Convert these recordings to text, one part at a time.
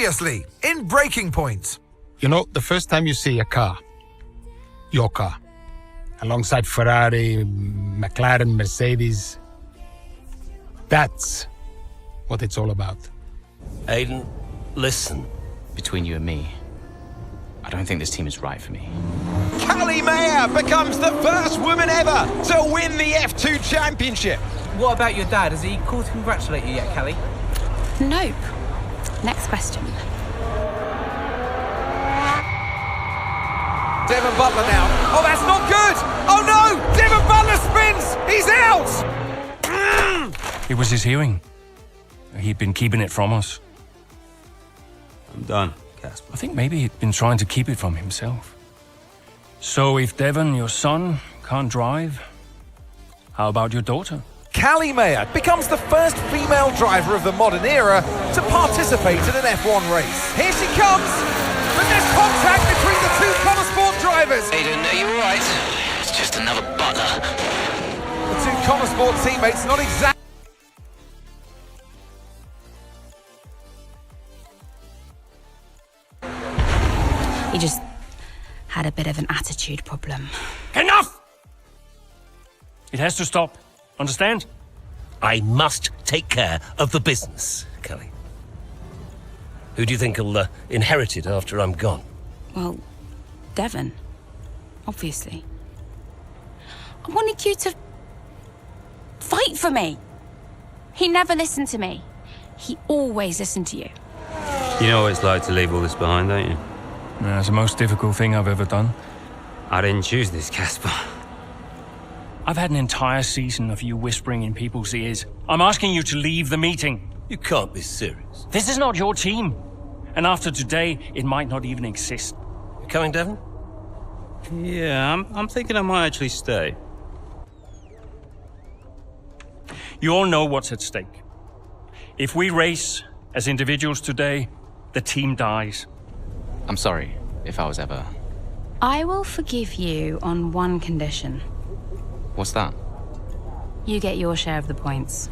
previously in Breaking Point. You know, the first time you see a car, your car, alongside Ferrari, McLaren, Mercedes, that's what it's all about. Aiden, listen. Between you and me, I don't think this team is right for me. Callie Mayer becomes the first woman ever to win the F2 championship. What about your dad? Has he called to congratulate you yet, Callie? Nope. Next question. Devon Butler now. Oh, that's not good. Oh no, Devon Butler spins. He's out. It was his hearing. He'd been keeping it from us. I'm done, Casper. I think maybe he'd been trying to keep it from himself. So if Devon, your son, can't drive, how about your daughter? Callie Mayer becomes the first female driver of the modern era to participate in an F1 race. Here she comes. But there's contact between the two Connosport drivers. Aiden, are you alright? It's just another butler. The two Connosport teammates not exactly. He just had a bit of an attitude problem. Enough! It has to stop. Understand? I must take care of the business, Callie. Who do you think will inherit it after I'm gone? Well, Devon, obviously. I wanted you to fight for me. He never listened to me. He always listened to you. You know what it's like to leave all this behind, don't you? It's the most difficult thing I've ever done. I didn't choose this, Casper. I've had an entire season of you whispering in people's ears. I'm asking you to leave the meeting. You can't be serious. This is not your team. And after today, it might not even exist. You coming, Devon? Yeah, I'm thinking I might actually stay. You all know what's at stake. If we race as individuals today, the team dies. I'm sorry if I was ever... I will forgive you on one condition. What's that? You get your share of the points.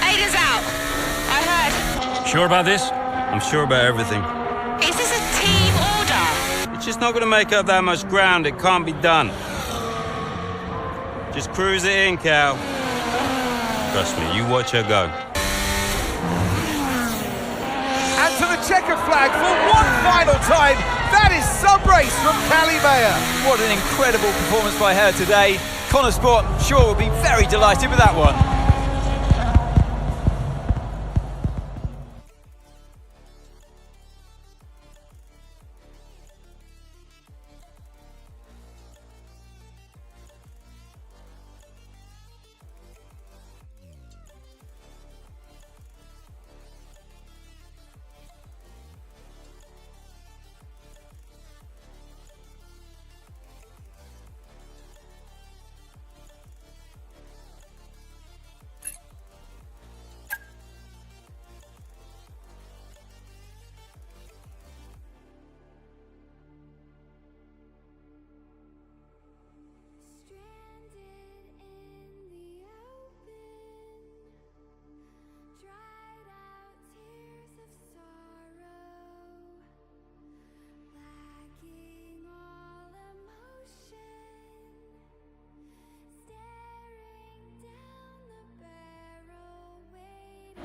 Aiden's out! I heard. Sure about this? I'm sure about everything. Is this a team order? It's just not going to make up that much ground. It can't be done. Just cruise it in, Cal. Trust me, you watch her go. And to the checkered flag for one final time. That is some race from Callie Mayer. What an incredible performance by her today. Connosport, I'm sure, will be very delighted with that one.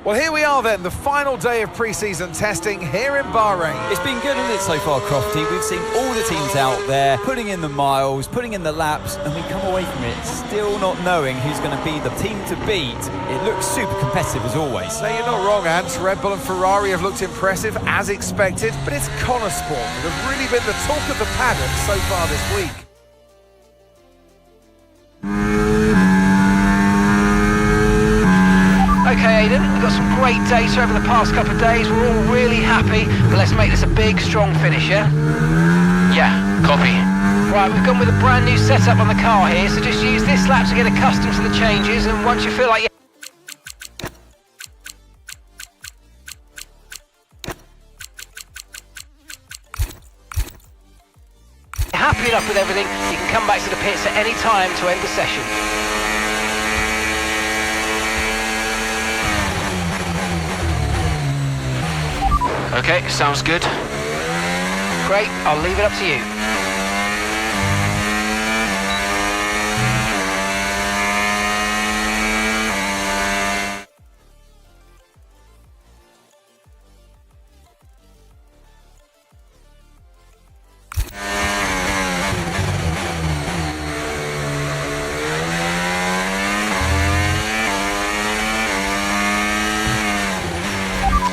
Well, here we are then, the final day of pre-season testing here in Bahrain. It's been good, hasn't it, so far, Crofty? We've seen all the teams out there, putting in the miles, putting in the laps, and we come away from it still not knowing who's going to be the team to beat. It looks super competitive as always. No, you're not wrong, Ant. Red Bull and Ferrari have looked impressive, as expected, but it's Connosport that have really been the talk of the paddock so far this week. Okay, Aiden, we've got some great data over the past couple of days. We're all really happy, but let's make this a big, strong finish, yeah? Yeah, copy. Right, we've gone with a brand new setup on the car here, so just use this lap to get accustomed to the changes, and once you feel like you're happy enough with everything, you can come back to the pits at any time to end the session. Okay, sounds good. Great, I'll leave it up to you.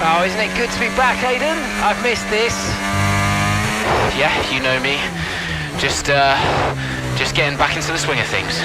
Oh, isn't it good to be back, Aiden? I've missed this. Yeah, you know me. Just getting back into the swing of things.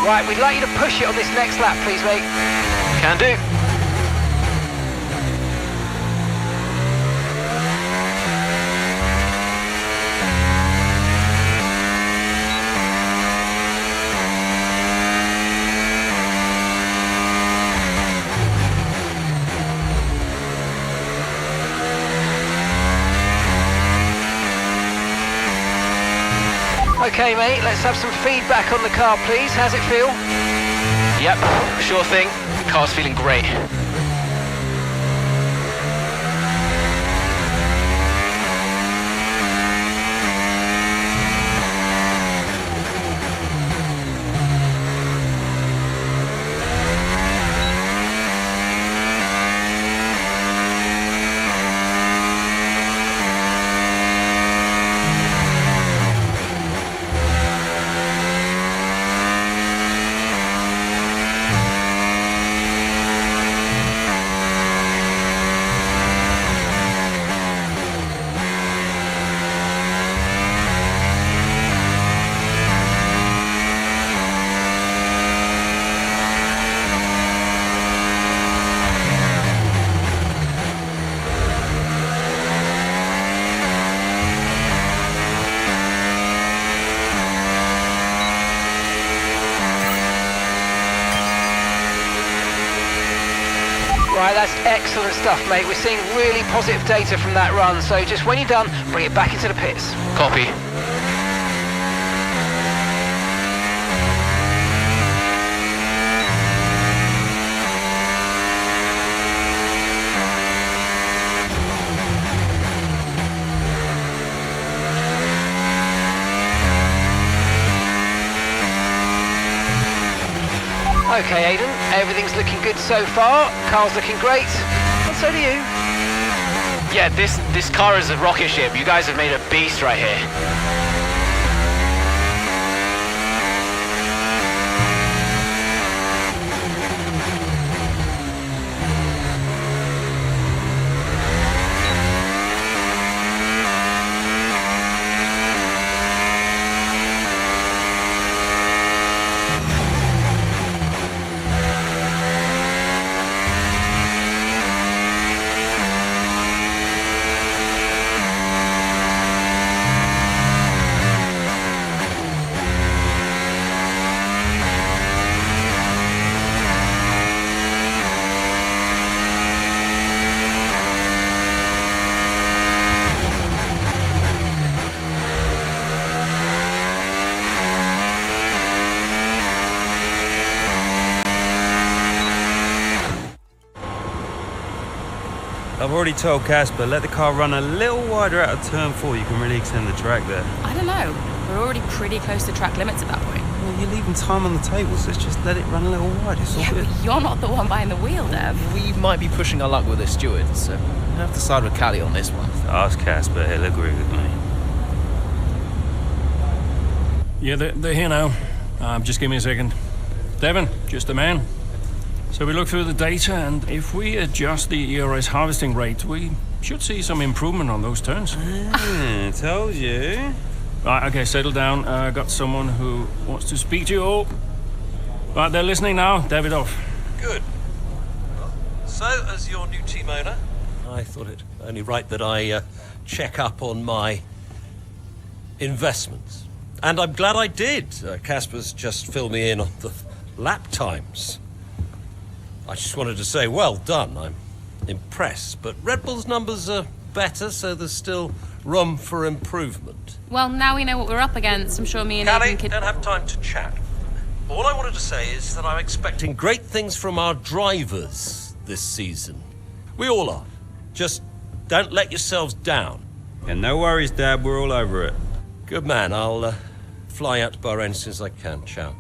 Right, we'd like you to push it on this next lap, please, mate. Can do. Okay, mate, let's have some feedback on the car, please. How's it feel? Yep, sure thing. The car's feeling great. Right, that's excellent stuff, mate. We're seeing really positive data from that run, so just when you're done, bring it back into the pits. Copy. Okay, Aiden, everything's looking good so far. Car's looking great, and so do you. Yeah, this car is a rocket ship. You guys have made a beast right here. already told Casper, let the car run a little wider out of turn 4. You can really extend the track there. I don't know. We're already pretty close to track limits at that point. Well, you're leaving time on the table, so just let it run a little wider. It's all Yeah, good. but you're not the one behind the wheel, Dev. We might be pushing our luck with the stewards, so we'll have to side with Callie on this one. Ask Casper, he'll agree with me. Yeah, they're here now. Just give me a second. Devon, just a man. So we look through the data, and if we adjust the ERS harvesting rate, we should see some improvement on those turns. Told you. Right, okay, settle down. Got someone who wants to speak to you all. Right, they're listening now. Davidoff. Good. So, as your new team owner, I thought it only right that I check up on my investments. And I'm glad I did. Casper's just filled me in on the lap times. I just wanted to say, well done. I'm impressed. But Red Bull's numbers are better, so there's still room for improvement. Well, now we know what we're up against. I'm sure me and Callie, Aidan could... don't have time to chat. All I wanted to say is that I'm expecting great things from our drivers this season. We all are. Just don't let yourselves down. And no worries, Dad, we're all over it. Good man. I'll fly out to Bahrain as soon as I can. Ciao.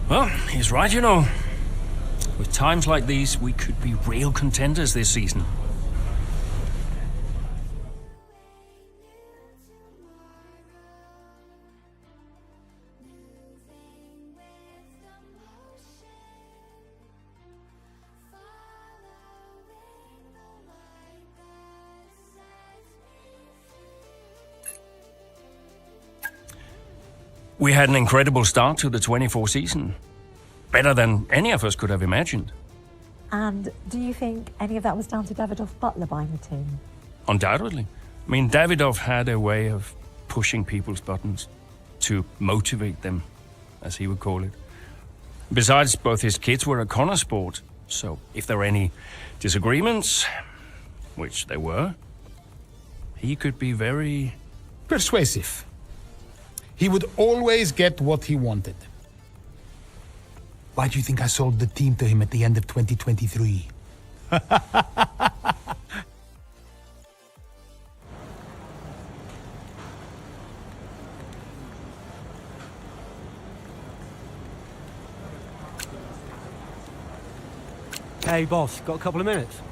Well, he's right, you know. With times like these, we could be real contenders this season. We had an incredible start to the 24 season. Better than any of us could have imagined. And do you think any of that was down to Davidoff Butler buying the team? Undoubtedly. I mean, Davidoff had a way of pushing people's buttons to motivate them, as he would call it. Besides, both his kids were a Connor sport, so if there were any disagreements, which there were, he could be very persuasive. He would always get what he wanted. Why do you think I sold the team to him at the end of 2023? Hey, boss, got a couple of minutes?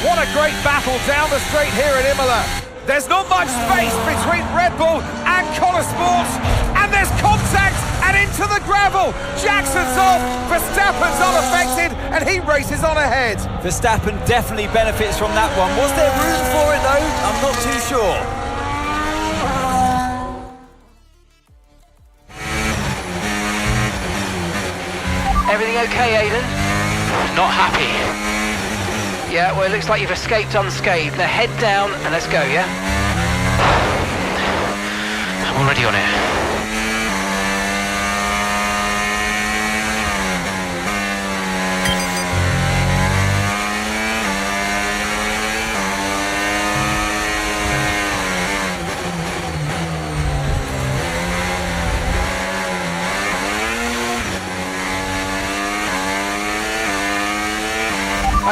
What a great battle down the straight here at Imola. There's not much space between Red Bull and Connor Sports, and there's contact and into the gravel. Jackson's off, Verstappen's unaffected, and he races on ahead. Verstappen definitely benefits from that one. Was there room for it though? I'm not too sure. Everything okay, Aidan? Not happy. Yeah, well, it looks like you've escaped unscathed. Now head down and let's go, yeah? I'm already on it.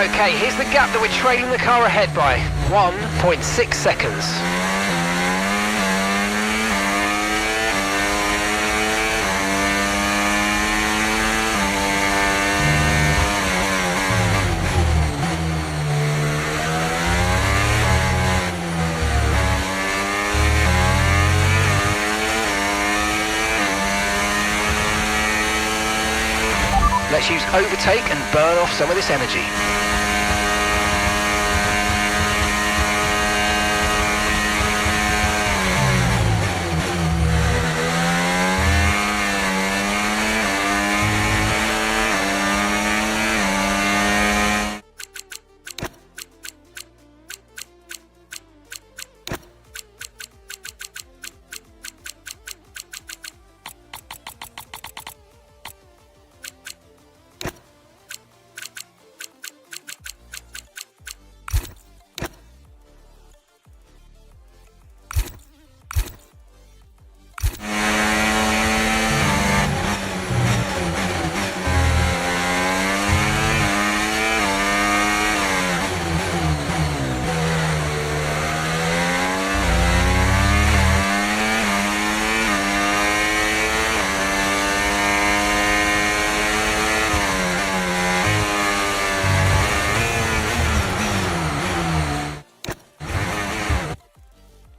Okay, here's the gap that we're trailing the car ahead by. 1.6 seconds. Let's use overtake and burn off some of this energy.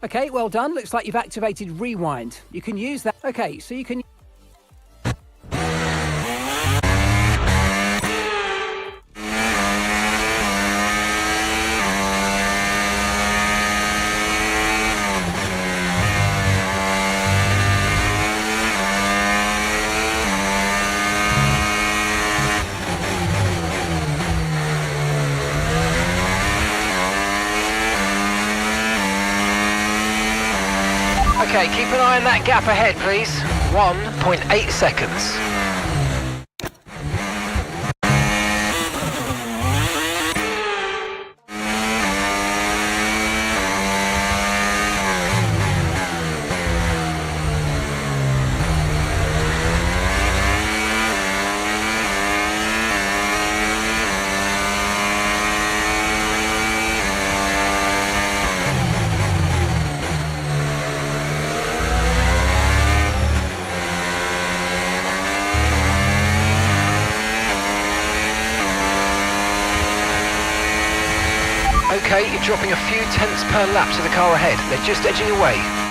Okay, well done. Looks like you've activated rewind. You can use that. Okay, so you can... Okay, keep an eye on that gap ahead, please. 1.8 seconds. Okay, you're dropping a few tenths per lap to the car ahead. They're just edging away.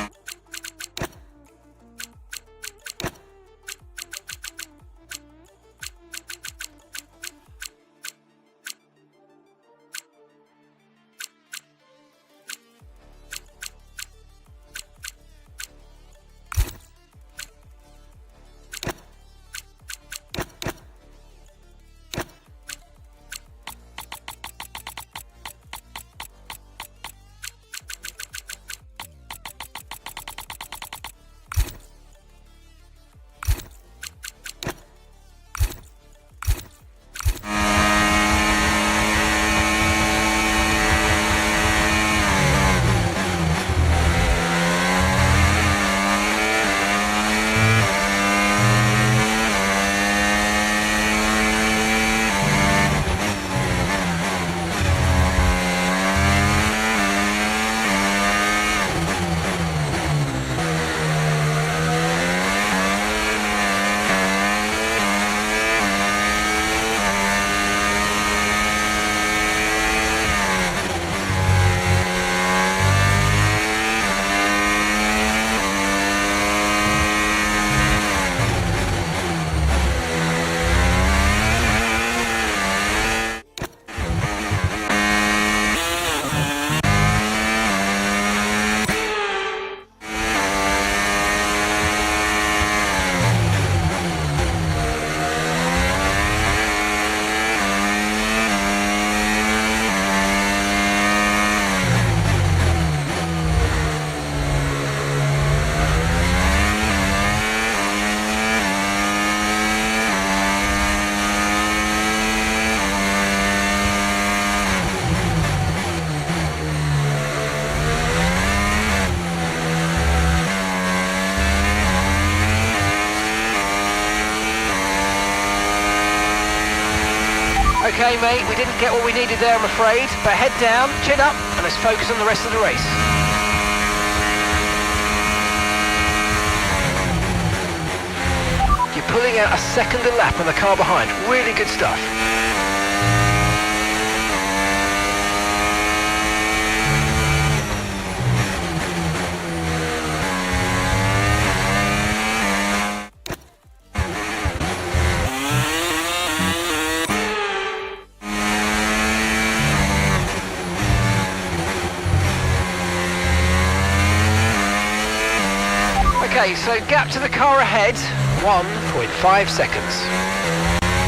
Okay, mate, we didn't get what we needed there, I'm afraid. But head down, chin up, and let's focus on the rest of the race. You're pulling out a second a lap on the car behind. Really good stuff. Okay, so gap to the car ahead, 1.5 seconds.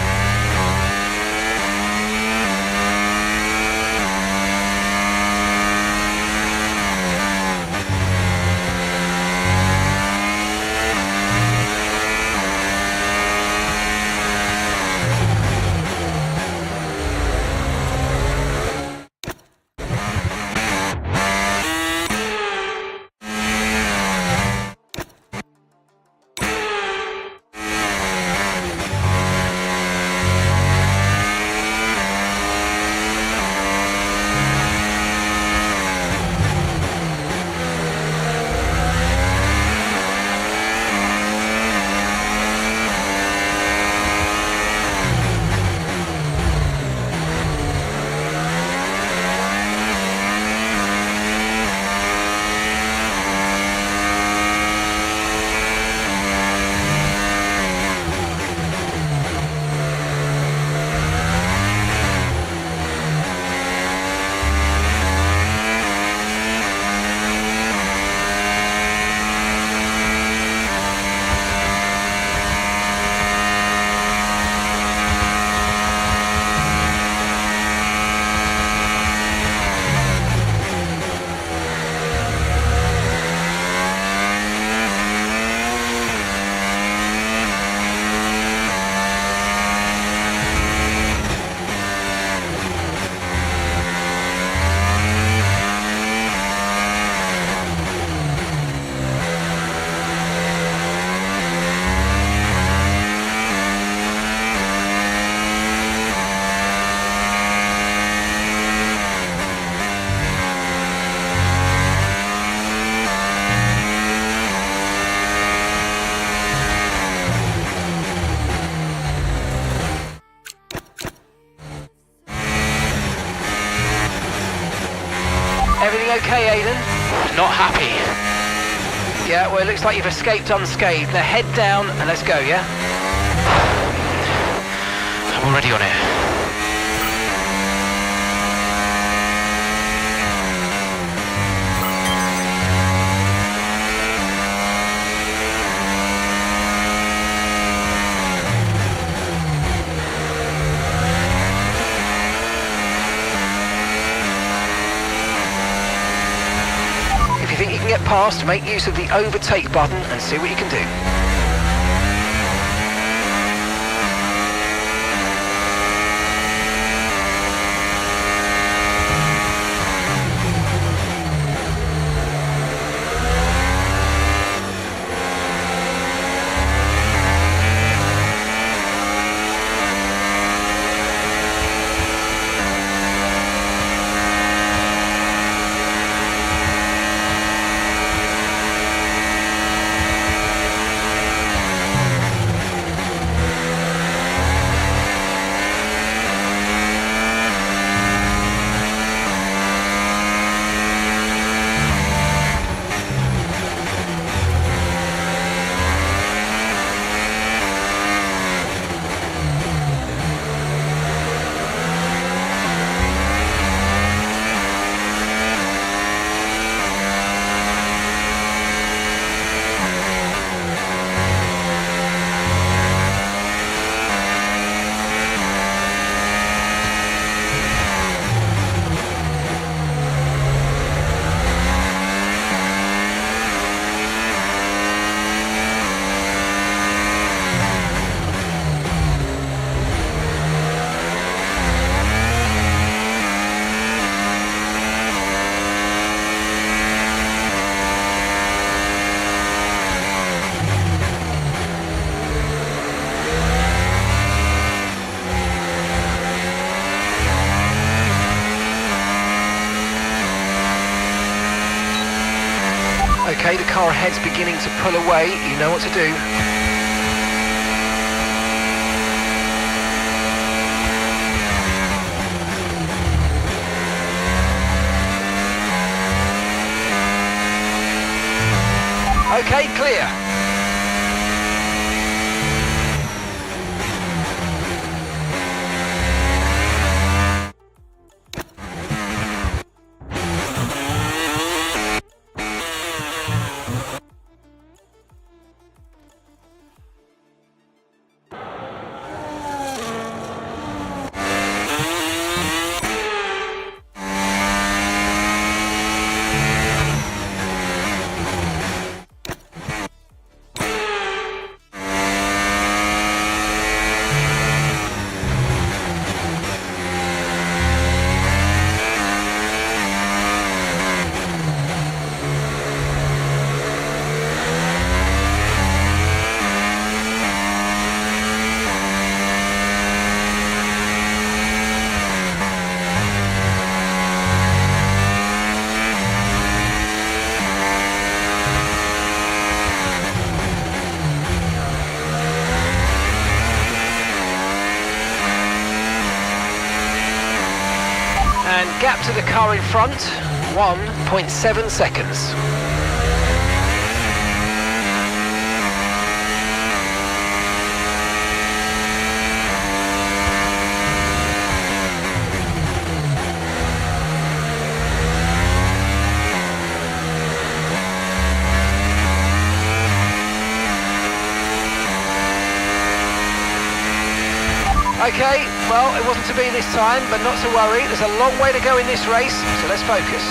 Everything okay, Aiden? Not happy. Yeah, well, it looks like you've escaped unscathed. Now head down and let's go, yeah? I'm already on it. If you think you can get past, make use of the overtake button and see what you can do. the car ahead's beginning to pull away, you know what to do. Okay, clear. And gap to the car in front, 1.7 seconds. Okay, well, it wasn't to be this time, but not to worry. There's a long way to go in this race, so let's focus.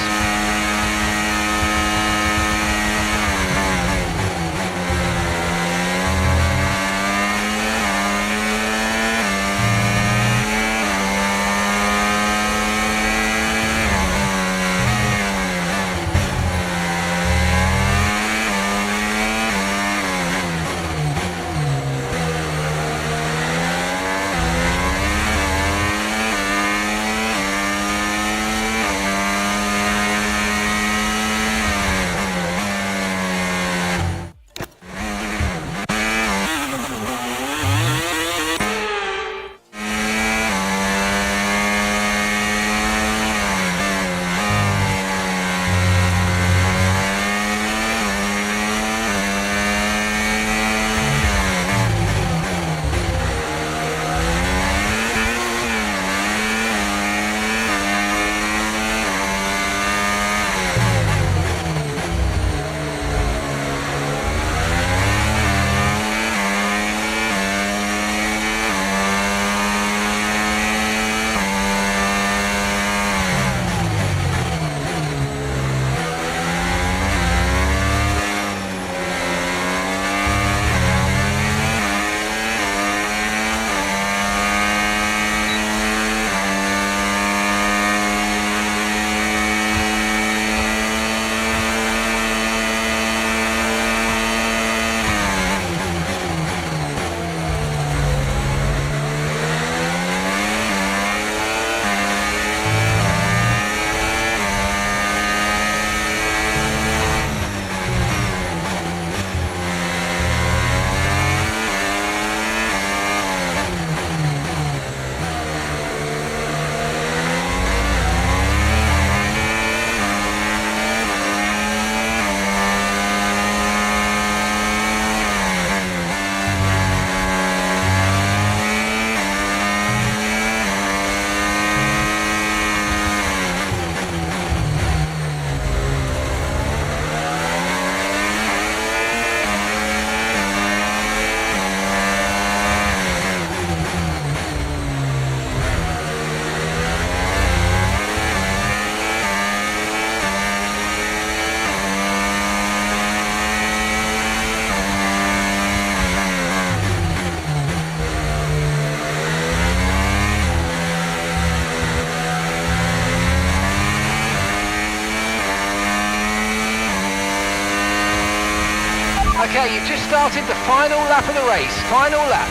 Okay, you've just started the final lap of the race. Final lap.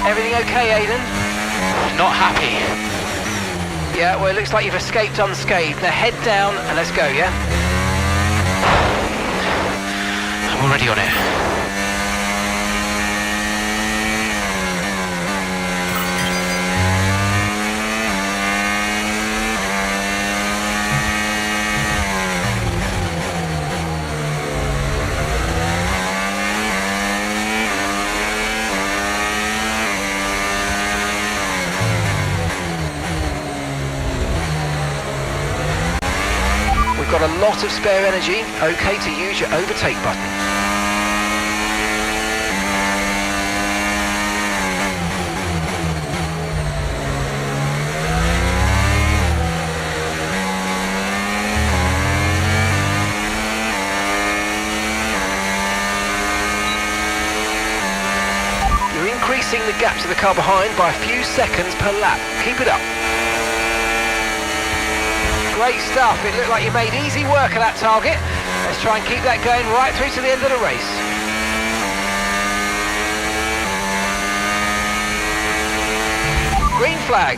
Everything okay, Aiden? Not happy. Yeah, well, it looks like you've escaped unscathed. Now head down and let's go, yeah? I'm already on it. Got a lot of spare energy, okay to use your overtake button. You're increasing the gap to the car behind by a few seconds per lap. Keep it up. Great stuff. It looked like you made easy work of that target. Let's try and keep that going right through to the end of the race. Green flag.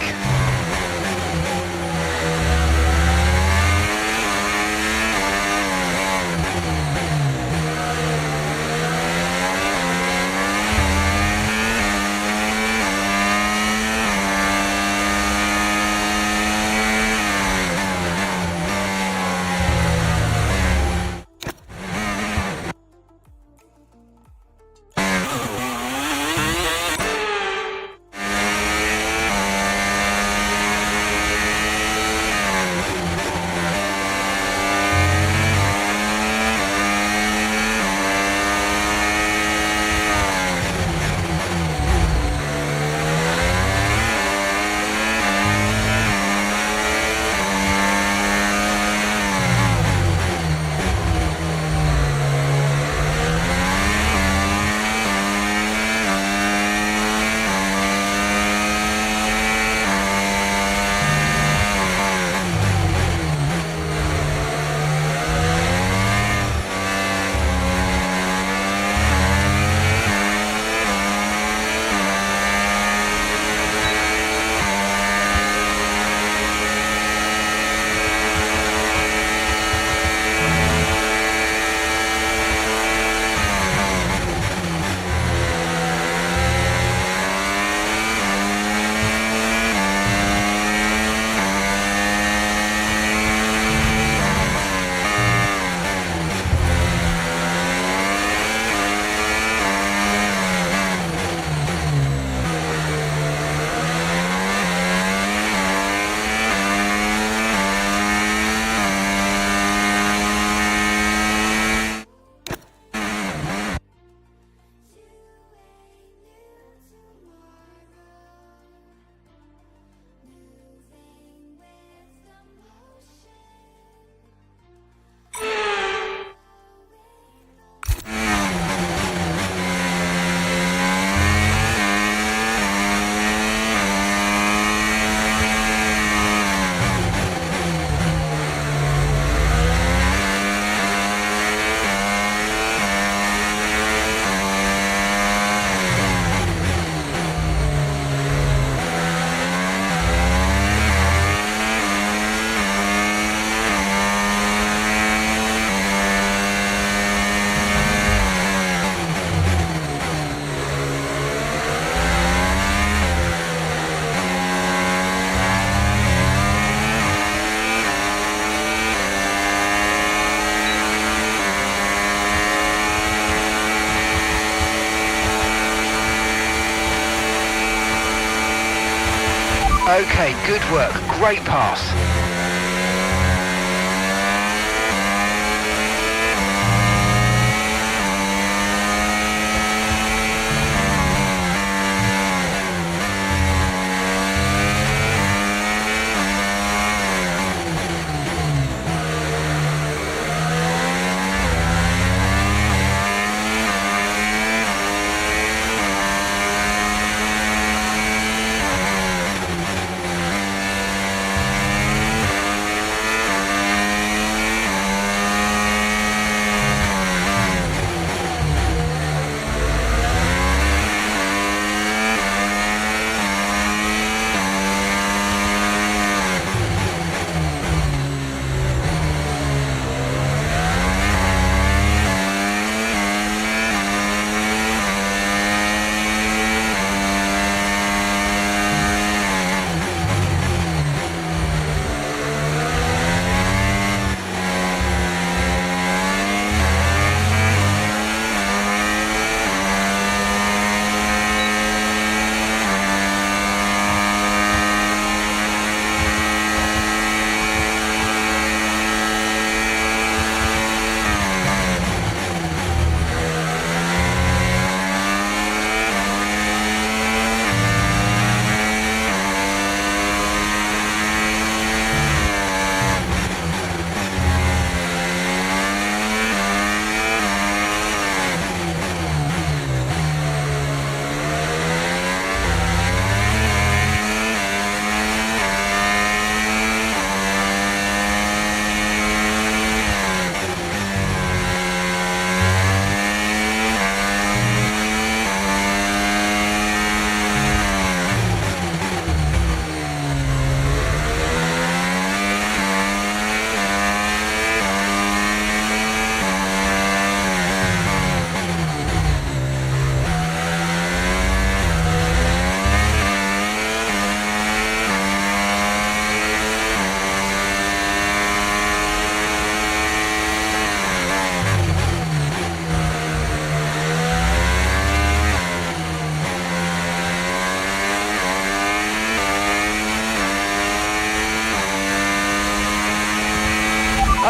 Okay, good work. Great pass.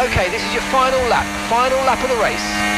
Okay, this is your final lap of the race.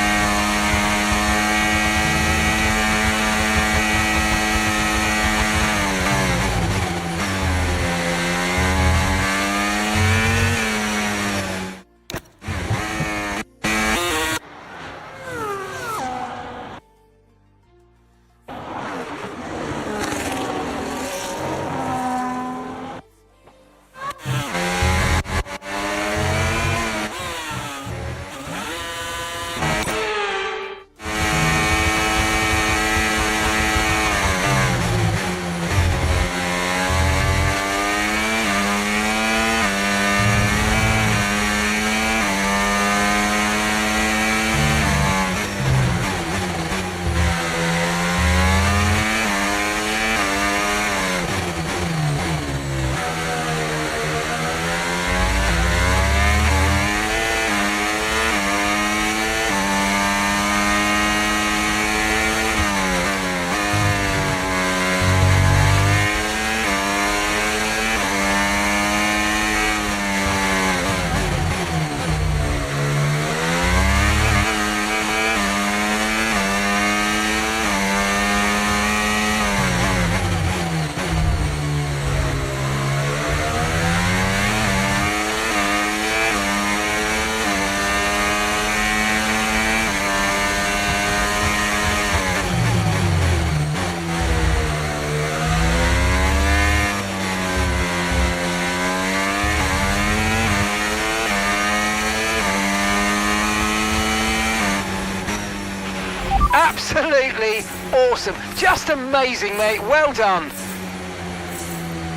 Absolutely awesome. Just amazing, mate. Well done.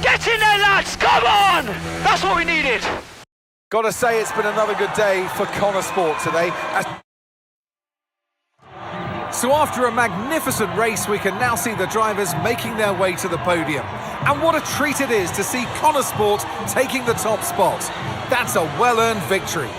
Get in there, lads. Come on. That's what we needed. Gotta say, it's been another good day for Connor Sport today. So after a magnificent race, we can now see the drivers making their way to the podium. And what a treat it is to see Connor Sport taking the top spot. That's a well-earned victory.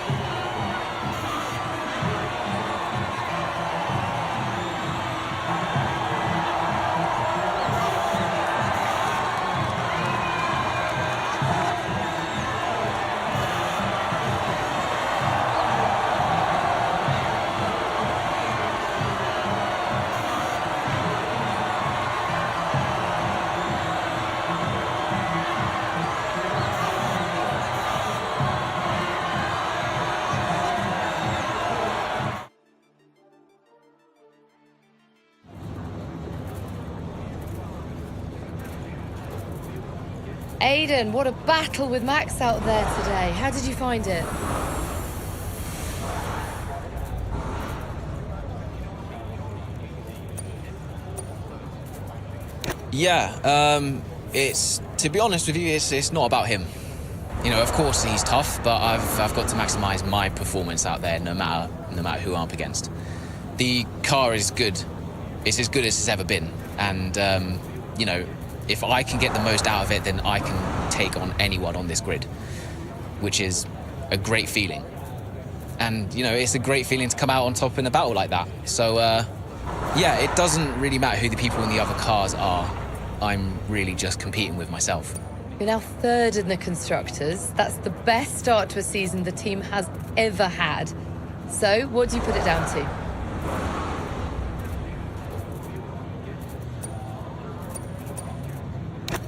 Aiden, what a battle with Max out there today. How did you find it? Yeah, it's, to be honest with you, it's not about him. You know, of course he's tough, but I've got to maximise my performance out there no matter who I'm up against. The car is good. It's as good as it's ever been. And, you know, if I can get the most out of it, then I can take on anyone on this grid, which is a great feeling. And, you know, it's a great feeling to come out on top in a battle like that. So, yeah, it doesn't really matter who the people in the other cars are. I'm really just competing with myself. You're now third in the Constructors. That's the best start to a season the team has ever had. So, what do you put it down to?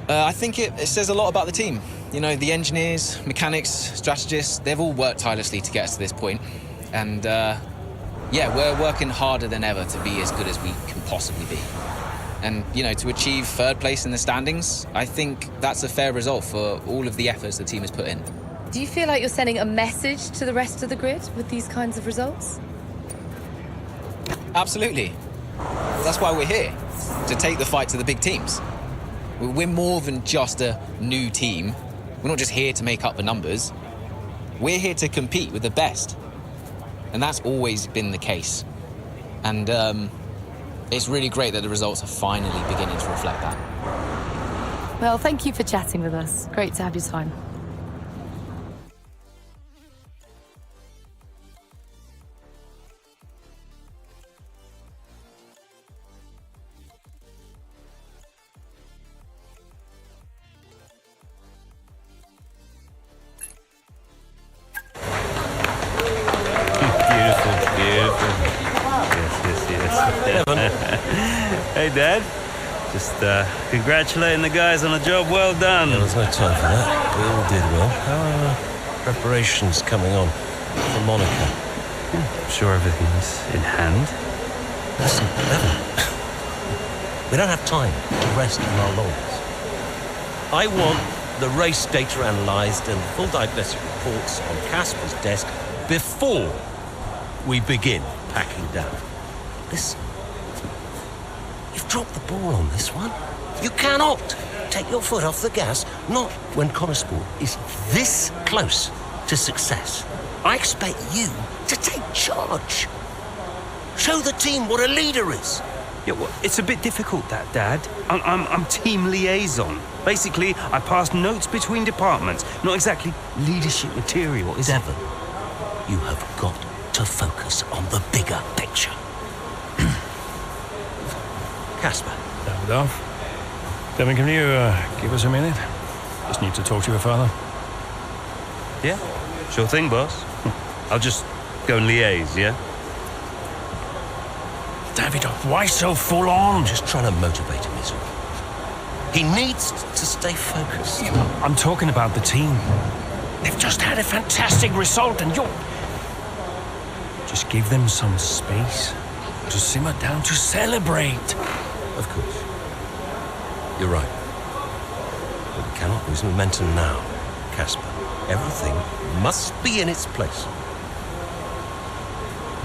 I think it says a lot about the team. You know, the engineers, mechanics, strategists, they've all worked tirelessly to get us to this point. And, yeah, we're working harder than ever to be as good as we can possibly be. And, you know, to achieve third place in the standings, I think that's a fair result for all of the efforts the team has put in. Do you feel like you're sending a message to the rest of the grid with these kinds of results? Absolutely. That's why we're here, to take the fight to the big teams. We're more than just a new team. We're not just here to make up the numbers. We're here to compete with the best. And that's always been the case. And it's really great that the results are finally beginning to reflect that. Well, thank you for chatting with us. Great to have your time. Hey, Dad. Just congratulating the guys on a job well done. Yeah, there's no time for that. We all did well. How are preparations coming on for Monaco? I'm sure everything's in hand. Listen, Evan, we don't have time to rest on our laurels. I want the race data analysed and full diagnostic reports on Casper's desk before we begin packing down. Listen, you've dropped the ball on this one. You cannot take your foot off the gas, not when Connosport is this close to success. I expect you to take charge. Show the team what a leader is. Yeah, well, it's a bit difficult, that, Dad. I'm team liaison. Basically, I pass notes between departments. Not exactly leadership material, is it? Devon, you have got to focus on the bigger picture. Casper. Davidoff. Devon, can you give us a minute? Just need to talk to your father. Yeah, sure thing, boss. I'll just go and liaise, yeah? Davidoff, why so full on? I'm just trying to motivate him, isn't he? He needs to stay focused. I'm talking about the team. They've just had a fantastic result and you're... Just give them some space to simmer down, to celebrate. Of course. You're right. But we cannot lose momentum now, Casper. Everything must be in its place.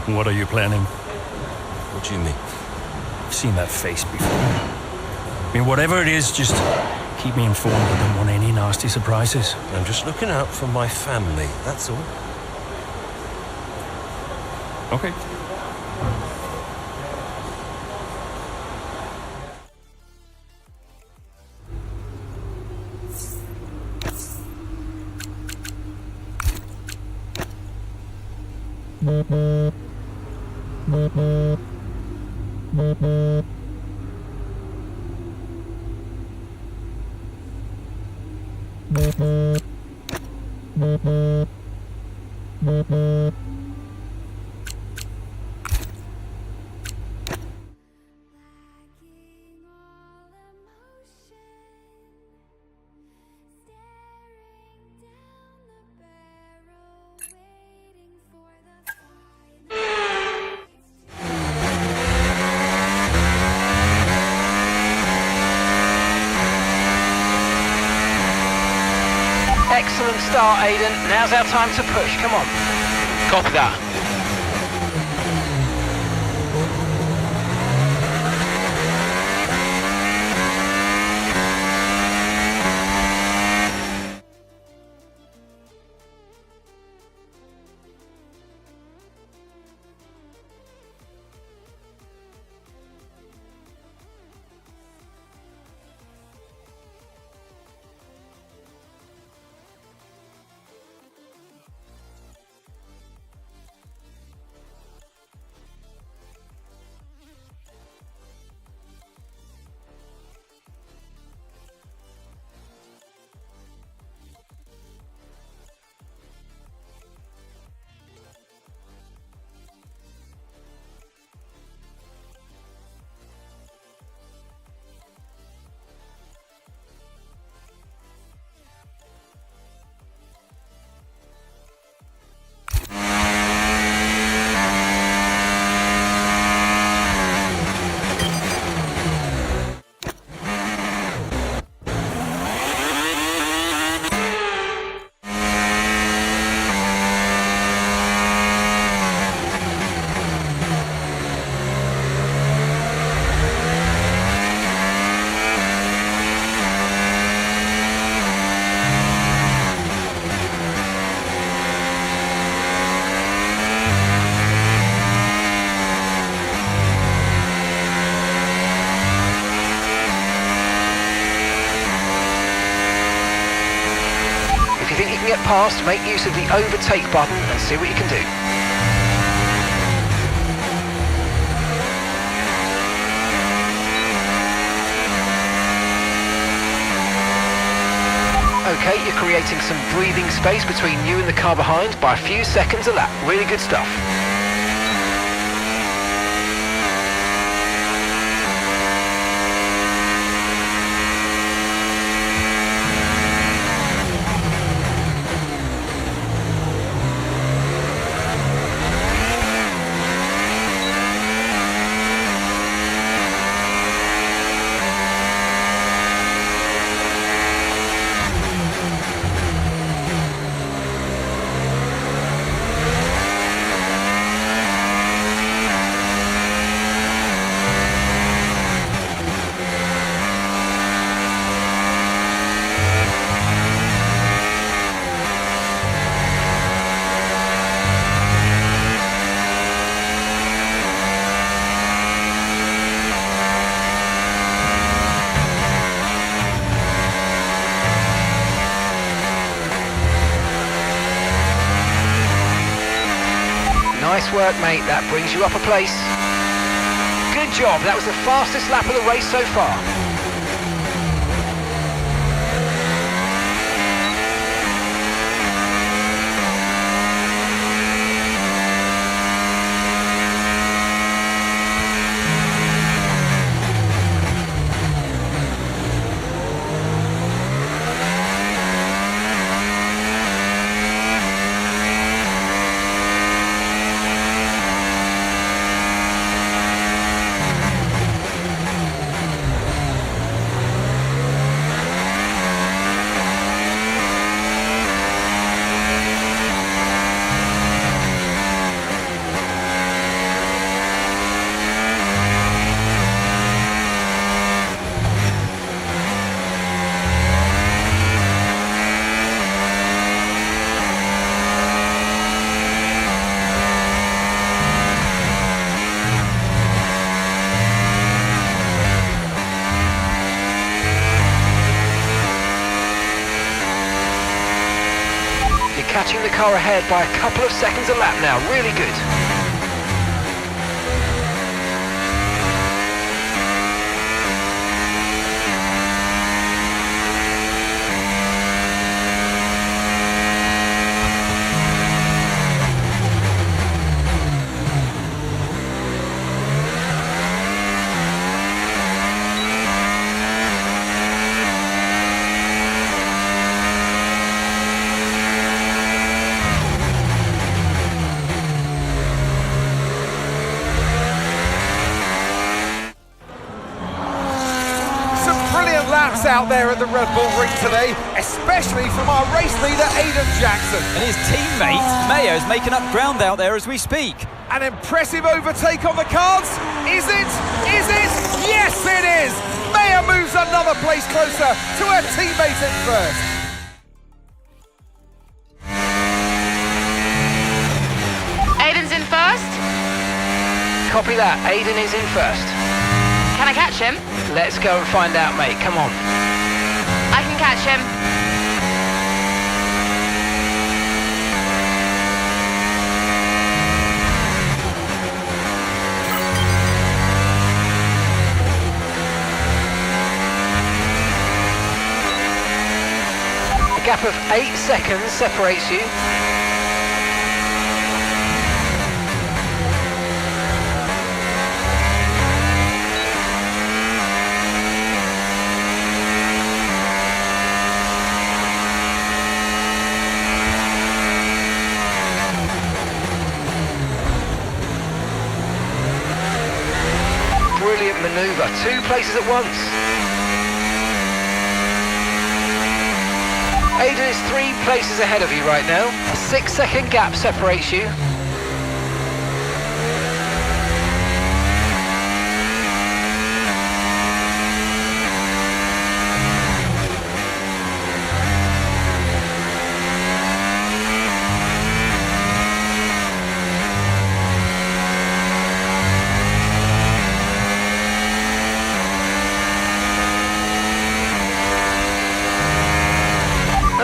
What are you planning? What do you mean? I've seen that face before. I mean, whatever it is, just keep me informed. I don't want any nasty surprises. I'm just looking out for my family, that's all. Okay. Excellent start, Aiden. Now's our time to push. Come on. Copy that. Get past, make use of the overtake button and see what you can do. Okay, you're creating some breathing space between you and the car behind by a few seconds a lap. Really good stuff. Nice work, mate. That brings you up a place. Good job. That was the fastest lap of the race so far. Catching the car ahead by a couple of seconds a lap now, really good. Out there at the Red Bull ring today, especially from our race leader Aiden Jackson. And his teammate Mayo is making up ground out there as we speak. An impressive overtake on the cards. Is it? Is it? Yes, it is. Mayo moves another place closer to her teammate in first. Aiden's in first? Copy that. Aiden is in first. Can I catch him? Let's go and find out, mate. Come on. I can catch him. A gap of 8 seconds separates you. Brilliant manoeuvre, 2 places at once. Aiden is 3 places ahead of you right now. A 6-second gap separates you.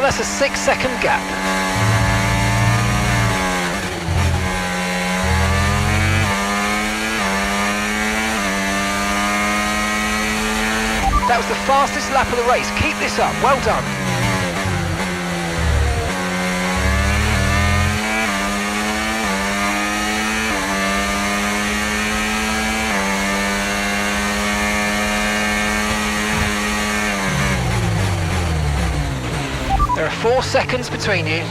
That's a 6-second gap. That was the fastest lap of the race. Keep this up. Well done. There are 4 seconds between you.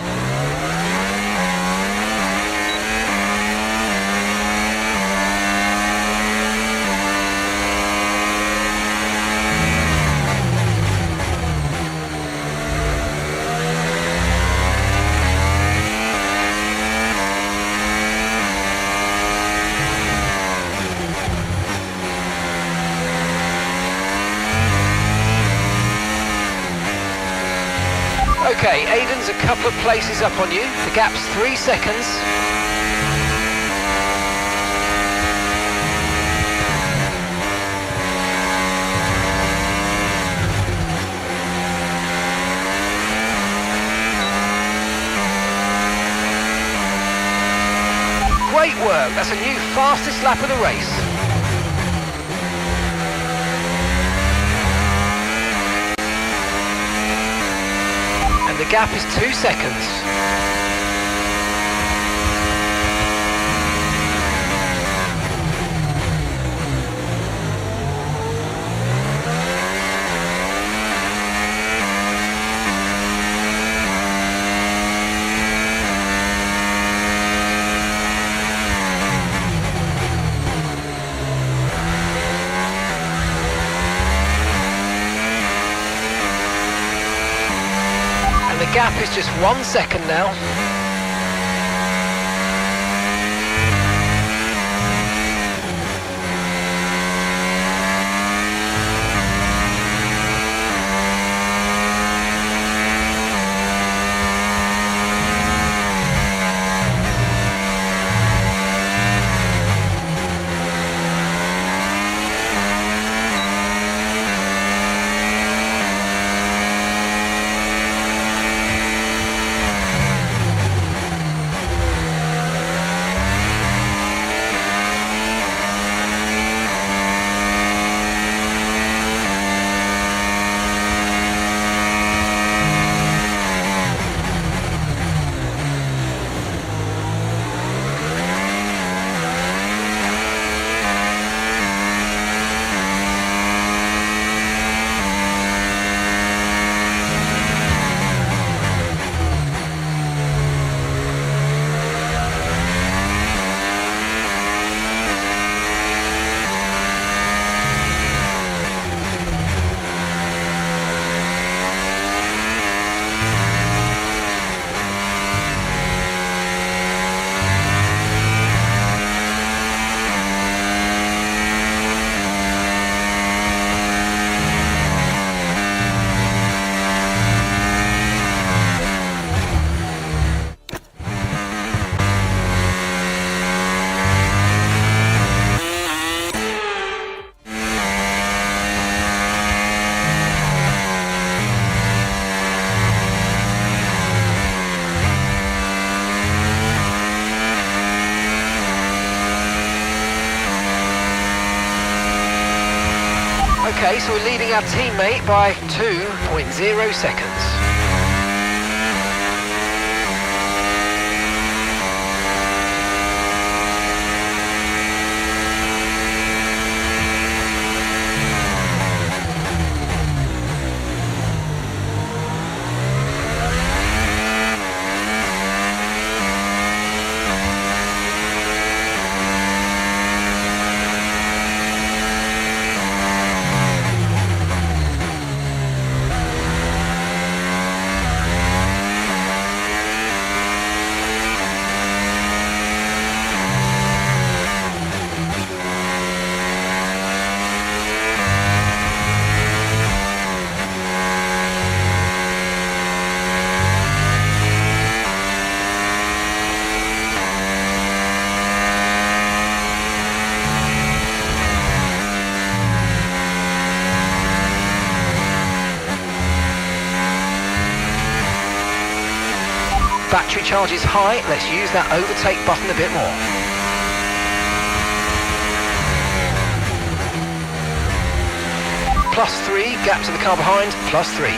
Okay, Aiden's a couple of places up on you. The gap's 3 seconds. Great work. That's a new fastest lap of the race. And the gap is 2 seconds. The gap is just 1 second now. Okay, so we're leading our teammate by 2.0 seconds. Battery charge is high, let's use that overtake button a bit more. +3, gap to the car behind, +3.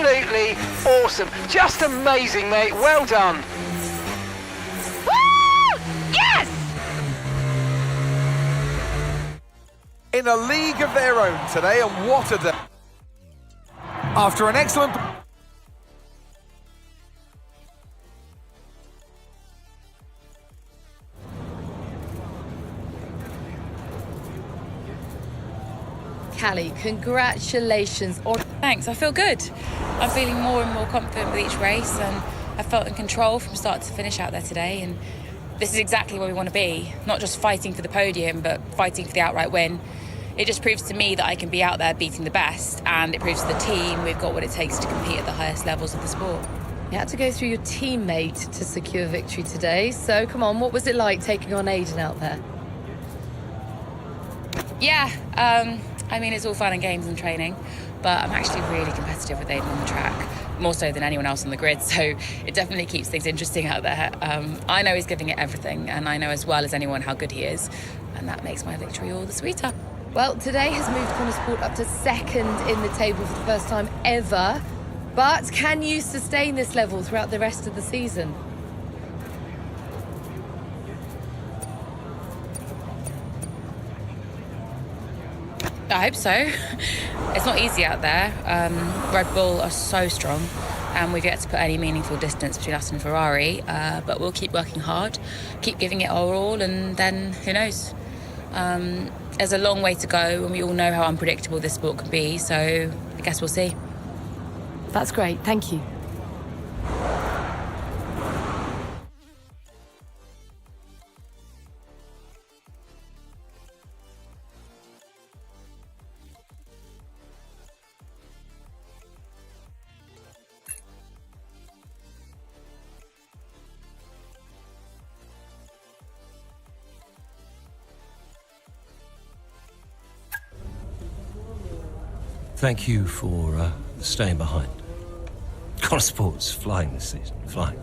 Absolutely awesome. Just amazing, mate. Well done. Woo! Yes! In a league of their own today, and what a day. After an excellent... Callie, congratulations on... Thanks, I feel good. I'm feeling more and more confident with each race, and I felt in control from start to finish out there today, and this is exactly where we want to be. Not just fighting for the podium, but fighting for the outright win. It just proves to me that I can be out there beating the best, and it proves to the team we've got what it takes to compete at the highest levels of the sport. You had to go through your teammate to secure victory today, so come on, what was it like taking on Aiden out there? Yeah, I mean, it's all fun and games and training, but I'm actually really competitive with Aiden on the track, more so than anyone else on the grid, so it definitely keeps things interesting out there. I know he's giving it everything, and I know as well as anyone how good he is, and that makes my victory all the sweeter. Well, today has moved Connorsport up to second in the table for the first time ever, but can you sustain this level throughout the rest of the season? I hope so. It's not easy out there. Red Bull are so strong, and we've yet to put any meaningful distance between us and Ferrari, but we'll keep working hard, keep giving it our all, and then who knows? There's a long way to go, and we all know how unpredictable this sport can be, so I guess we'll see. That's great, thank you. Thank you for staying behind. Connorsport's flying this season, flying.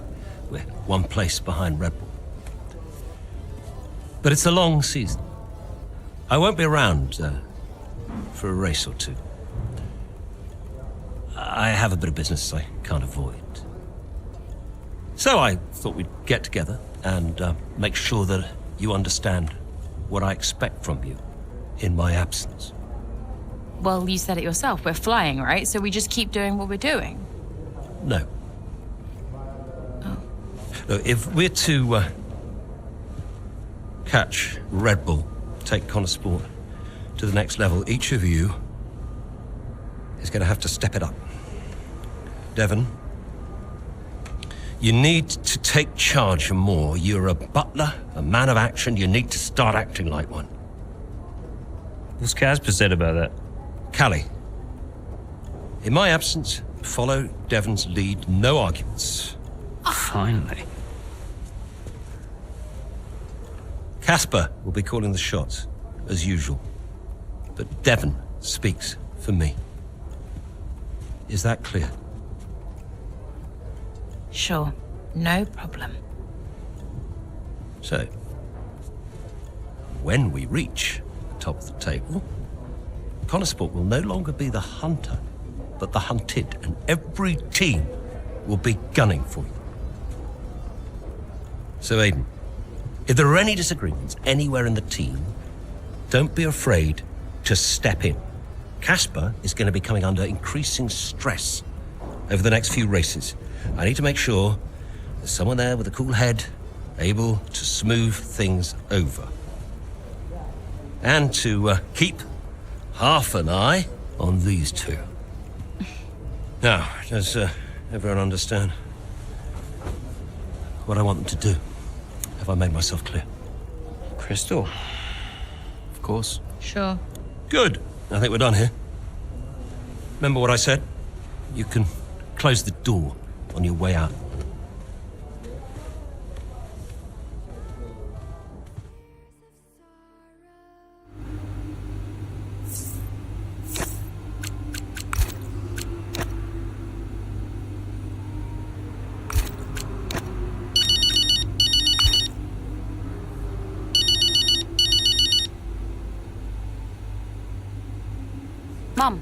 We're one place behind Red Bull. But it's a long season. I won't be around for a race or two. I have a bit of business I can't avoid. So I thought we'd get together and make sure that you understand what I expect from you in my absence. Well, you said it yourself. We're flying, right? So we just keep doing what we're doing. No. Oh. Look, if we're to catch Red Bull, take Connorsport to the next level, each of you is going to have to step it up. Devon, you need to take charge more. You're a butler, a man of action. You need to start acting like one. What's Casper said about that? Callie, in my absence, follow Devon's lead, no arguments. Finally. Casper will be calling the shots, as usual. But Devon speaks for me. Is that clear? Sure, no problem. So, when we reach the top of the table, Connorsport will no longer be the hunter, but the hunted, and every team will be gunning for you. So, Aiden, if there are any disagreements anywhere in the team, don't be afraid to step in. Casper is going to be coming under increasing stress over the next few races. I need to make sure there's someone there with a cool head, able to smooth things over. And to keep half an eye on these two. Now, does everyone understand what I want them to do? Have I made myself clear? Crystal. Of course. Sure. Good. I think we're done here. Remember what I said? You can close the door on your way out. Mum.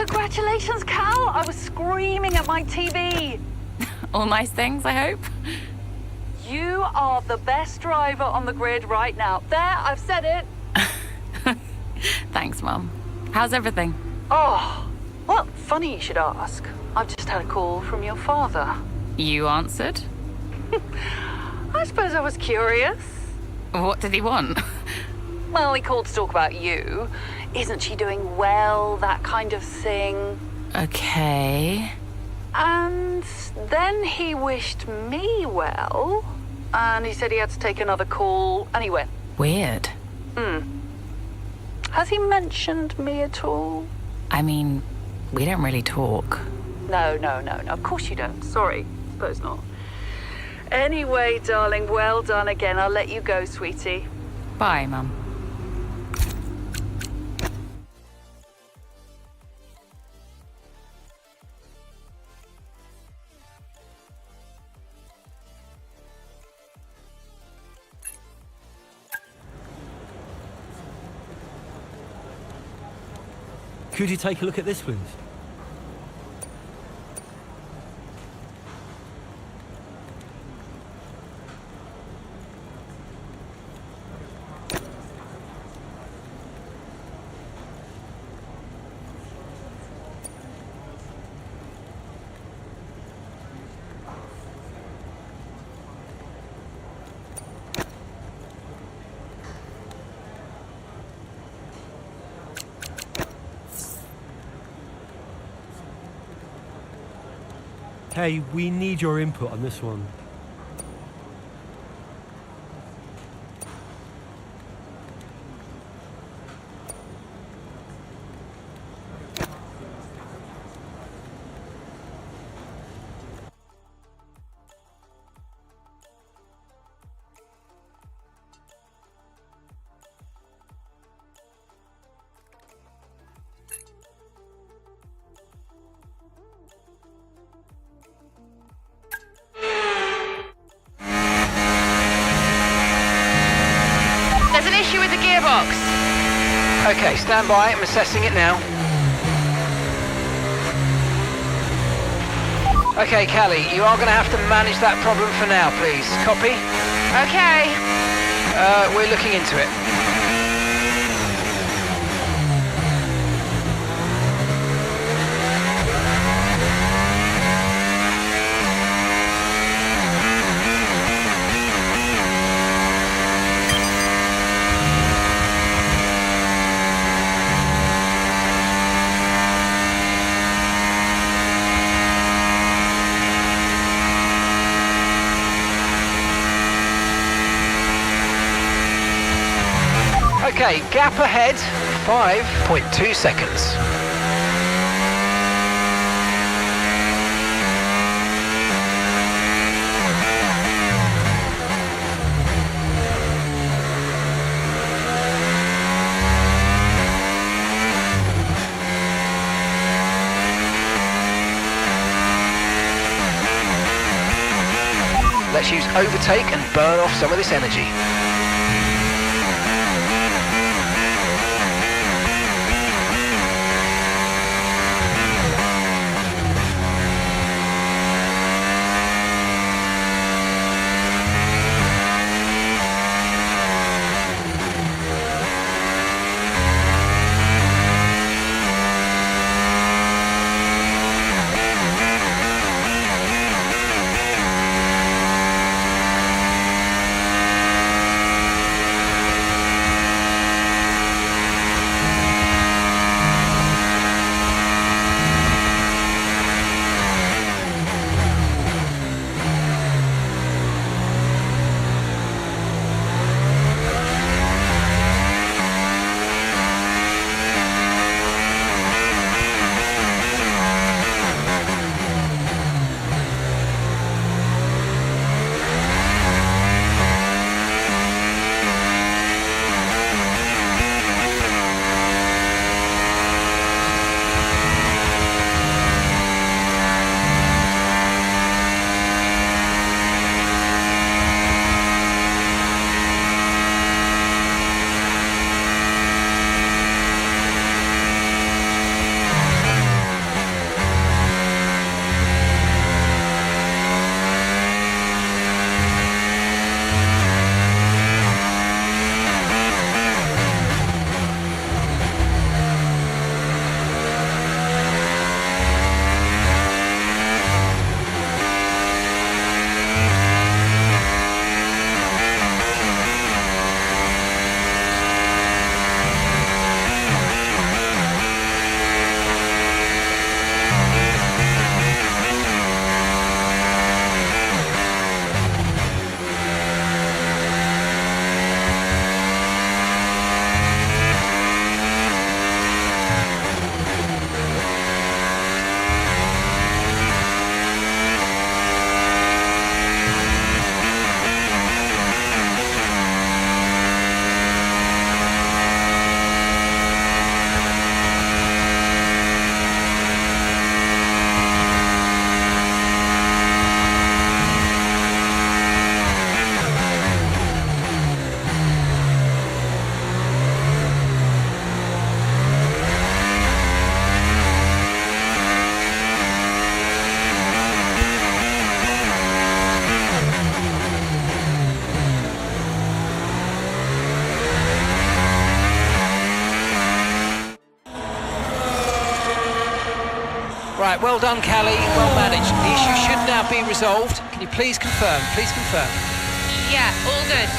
Congratulations, Cal! I was screaming at my TV. All nice things, I hope. You are the best driver on the grid right now. There, I've said it. Thanks, Mum. How's everything? Oh, well, funny you should ask. I've just had a call from your father. You answered? I suppose I was curious. What did he want? Well, he called to talk about you. Isn't she doing well? That kind of thing. Okay. And then he wished me well. And he said he had to take another call. And he went. Weird. Has he mentioned me at all? I mean, we don't really talk. No. Of course you don't. Sorry. Suppose not. Anyway, darling, well done again. I'll let you go, sweetie. Bye, Mum. Could you take a look at this, please? Hey, we need your input on this one. There's an issue with the gearbox. Okay, stand by. I'm assessing it now. Okay, Callie, you are going to have to manage that problem for now, please. Copy? Okay. We're looking into it. Okay, gap ahead, 5.2 seconds. Let's use overtake and burn off some of this energy. Right, well done, Callie. Well managed. The issue should now be resolved. Can you please confirm? Please confirm. Yeah, all good.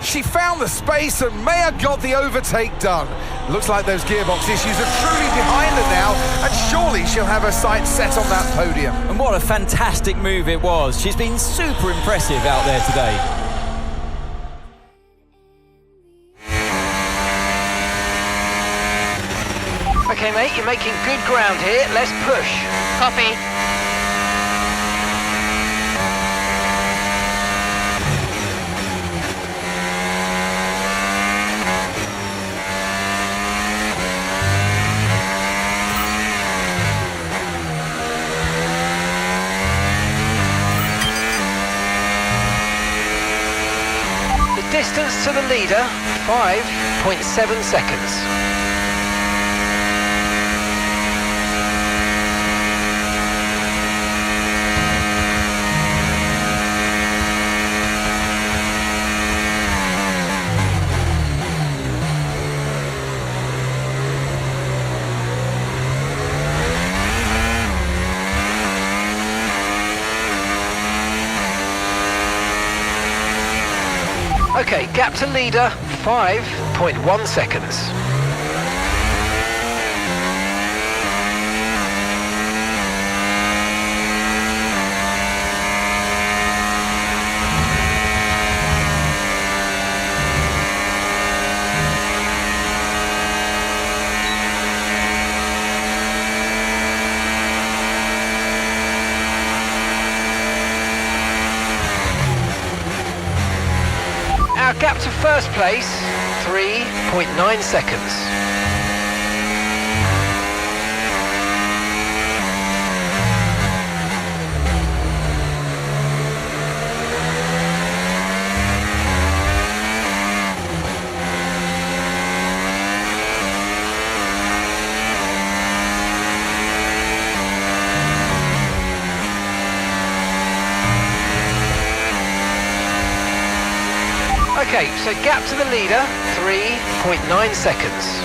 She found the space and Maya got the overtake done. Looks like those gearbox issues are truly behind her now, and surely she'll have her sights set on that podium. And what a fantastic move it was. She's been super impressive out there today. Okay, mate, you're making good ground here. Let's push. Copy. Distance to the leader, 5.7 seconds. Okay, gap to leader, 5.1 seconds. Our gap to first place, 3.9 seconds. Okay, so gap to the leader, 3.9 seconds.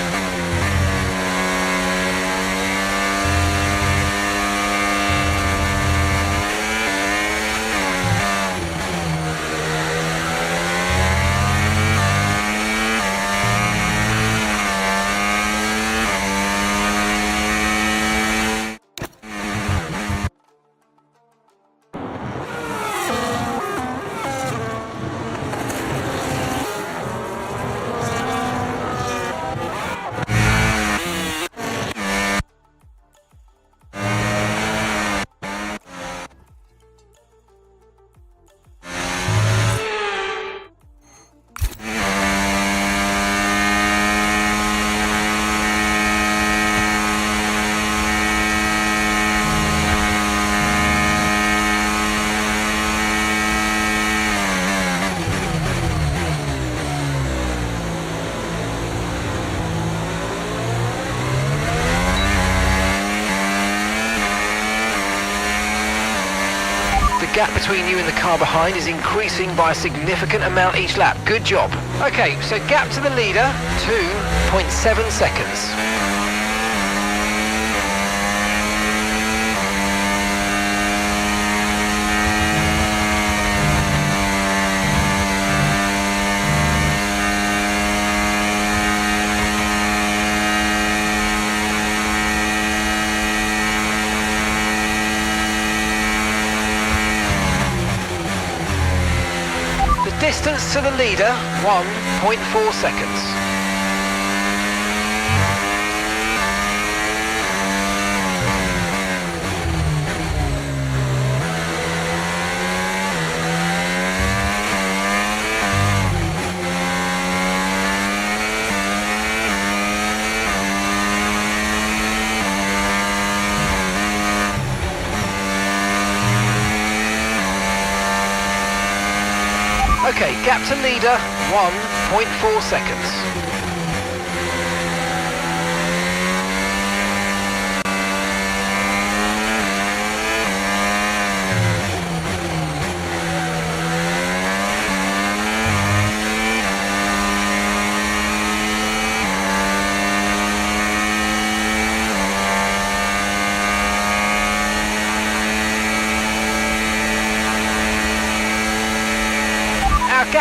The gap between you and the car behind is increasing by a significant amount each lap. Good job. Okay, so gap to the leader, 2.7 seconds. Distance to the leader, 1.4 seconds. Okay, gap to leader, 1.4 seconds.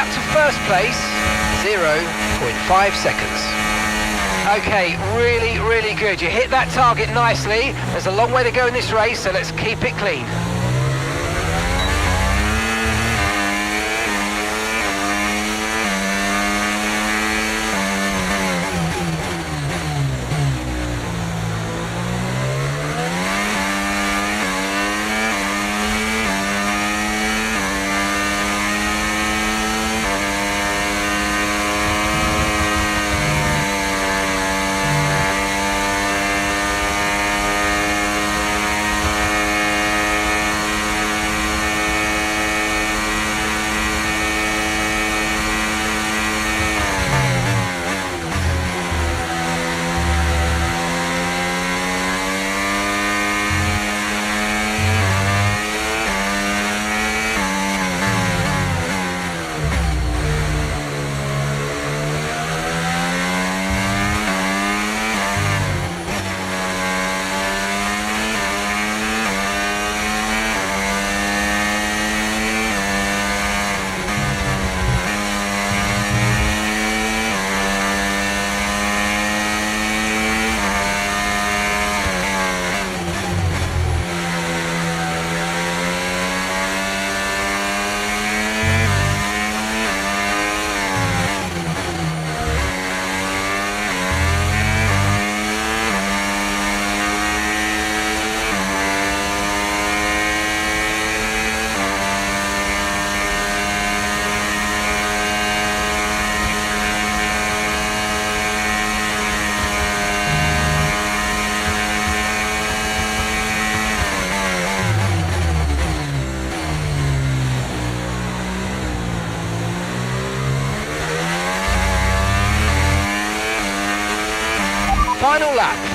gap to first place, 0.5 seconds. Okay, really, really good. You hit that target nicely. There's a long way to go in this race, so let's keep it clean.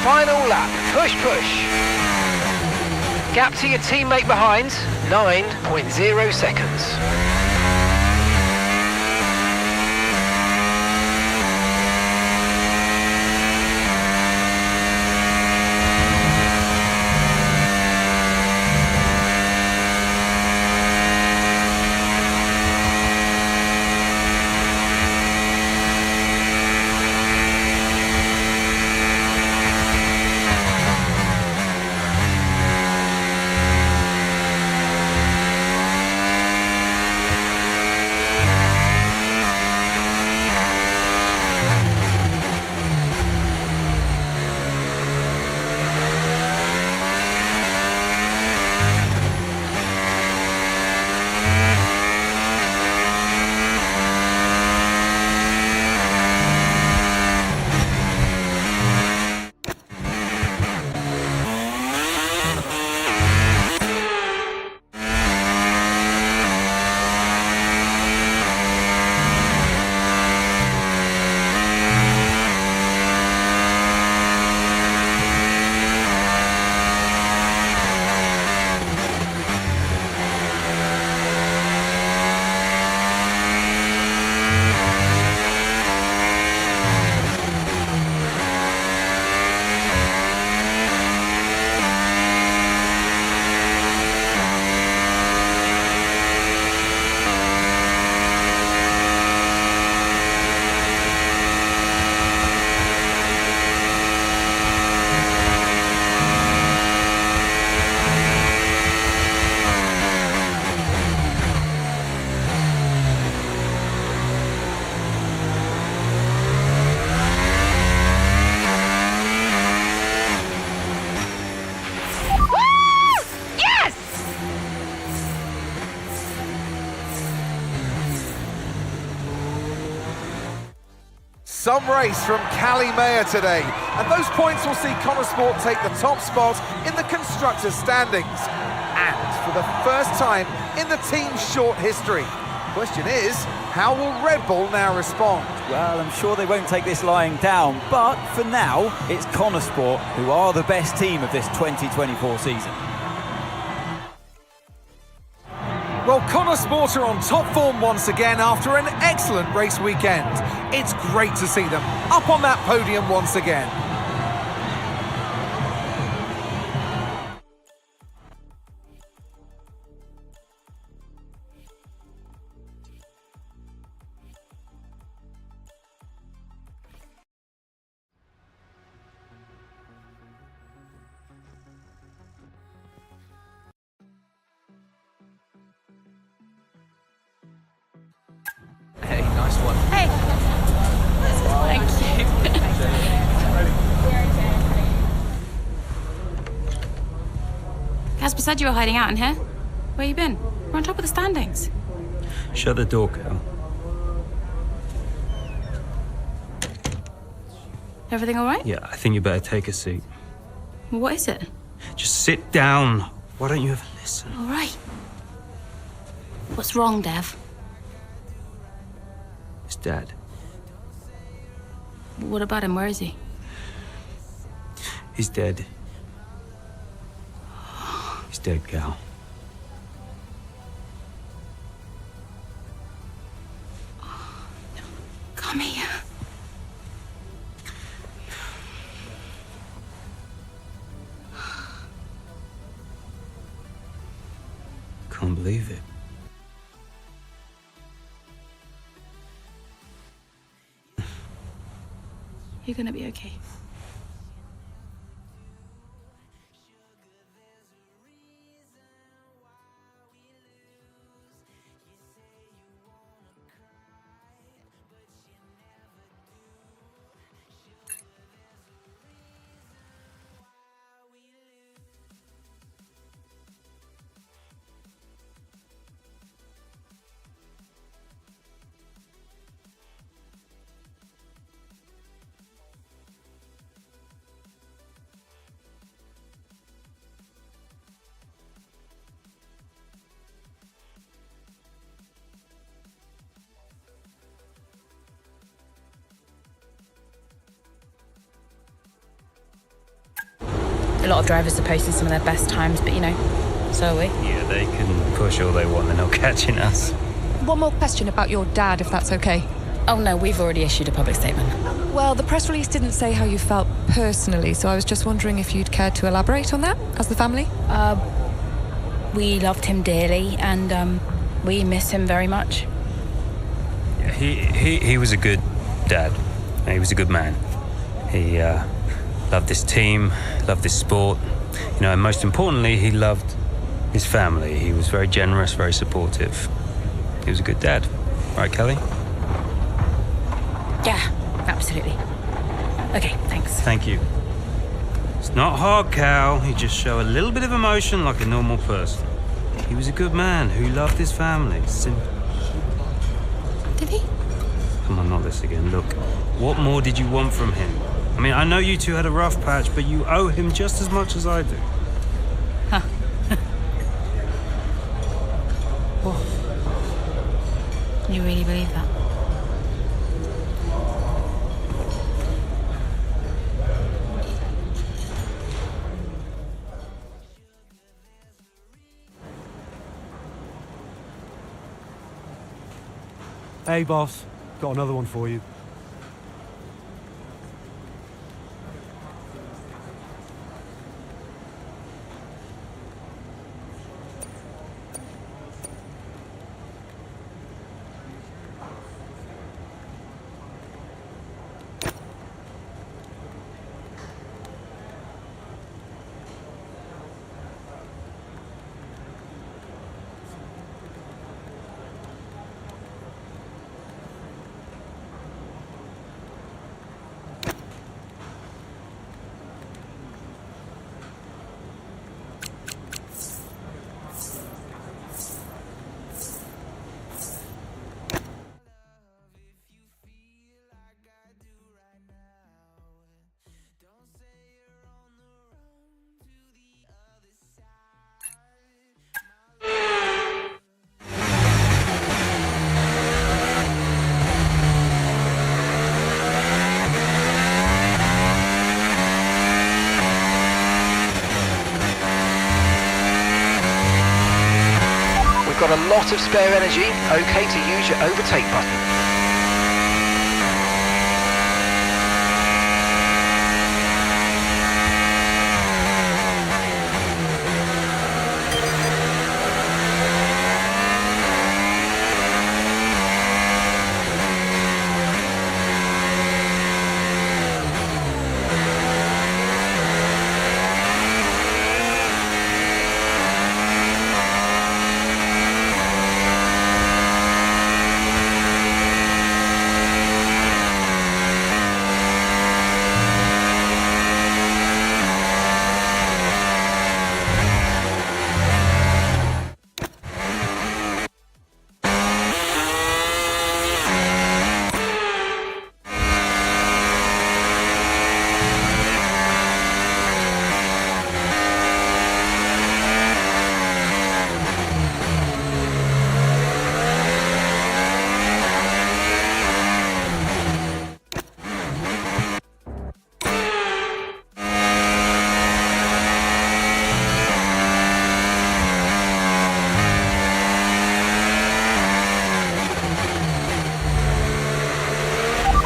Final lap, push, push. Gap to your teammate behind, 9.0 seconds. Some race from Cali Mayer today, and those points will see CONOSPORT take the top spot in the Constructors' standings. And for the first time in the team's short history. Question is, how will Red Bull now respond? Well, I'm sure they won't take this lying down, but for now, it's CONOSPORT who are the best team of this 2024 season. Well, CONOSPORT are on top form once again after an excellent race weekend. It's great to see them up on that podium once again. Casper said you were hiding out in here. Where you been? We're on top of the standings. Shut the door, Cal. Everything all right? Yeah, I think you better take a seat. What is it? Just sit down. Why don't you ever listen? All right. What's wrong, Dev? It's Dad. What about him? Where is he? He's dead. He's dead, Cal. Come here. Can't believe it. You're gonna be okay. A lot of drivers are posting some of their best times, but you know, so are we. Yeah, they can push all they want, they're not catching us. One more question about your dad, if that's okay. Oh no, we've already issued a public statement. Well, the press release didn't say how you felt personally, so I was just wondering if you'd care to elaborate on that, as the family? We loved him dearly, and we miss him very much. Yeah, he was a good dad. He was a good man. He loved this team, loved this sport, you know, and most importantly, he loved his family. He was very generous, very supportive. He was a good dad. Right, Kelly? Yeah, absolutely. Okay, thanks. Thank you. It's not hard, Cal. You just show a little bit of emotion like a normal person. He was a good man who loved his family. Simple. Did he? Come on, not this again. Look, what more did you want from him? I mean, I know you two had a rough patch, but you owe him just as much as I do. Huh. You really believe that? Hey, boss. Got another one for you. We've got a lot of spare energy, okay to use your overtake button.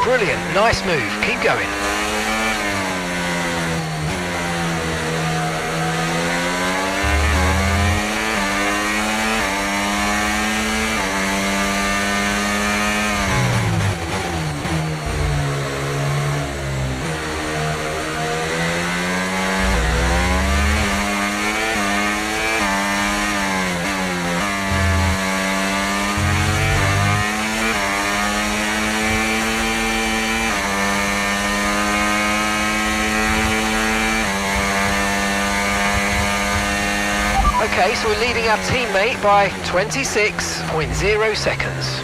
Brilliant, nice move, keep going. Okay, so we're leading our teammate by 26.0 seconds.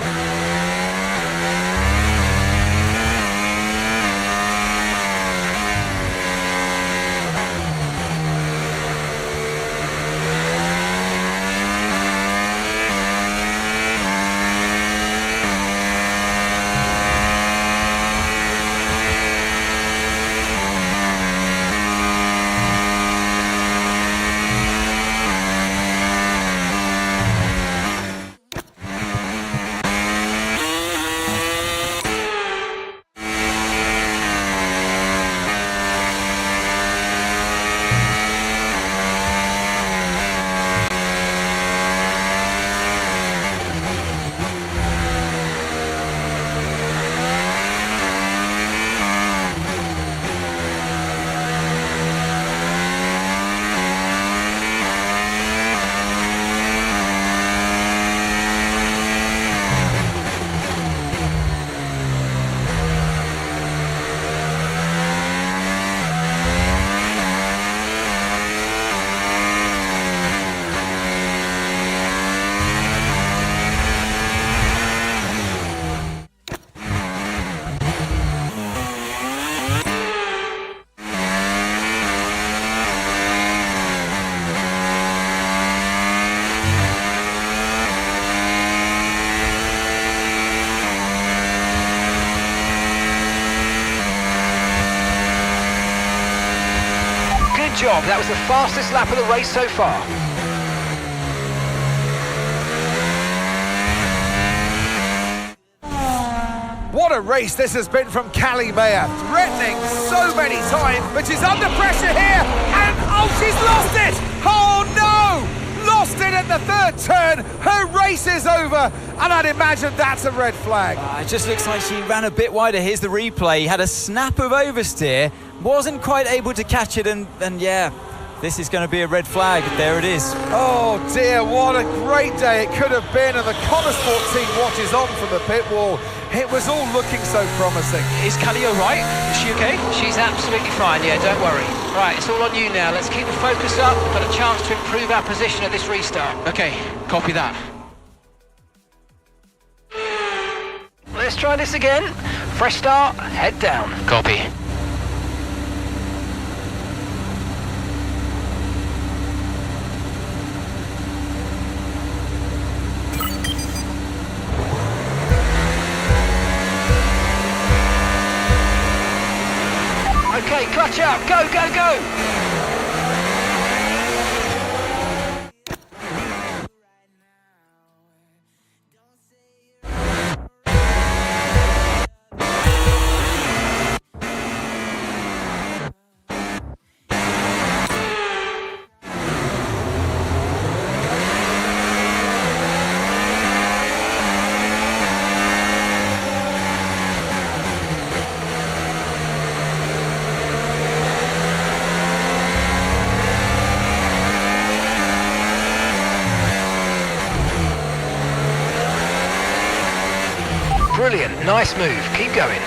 Job. That was the fastest lap of the race so far. What a race this has been from Callie Mayer. Threatening so many times, but she's under pressure here, and oh, she's lost it! Oh no! Lost it at the third turn. Her race is over, and I'd imagine that's a red flag. It just looks like she ran a bit wider. Here's the replay. Had a snap of oversteer, wasn't quite able to catch it, and yeah, this is going to be a red flag. There it is. Oh dear, what a great day it could have been, and the CORSAIR team watches on from the pit wall. It was all looking so promising. Is Callie all right? Is she okay? She's absolutely fine, yeah, don't worry. Right, it's all on you now. Let's keep the focus up. We've got a chance to improve our position at this restart. Okay, copy that. Let's try this again. Fresh start, head down. Copy. Okay, clutch up, go, go, go! Brilliant, nice move, keep going.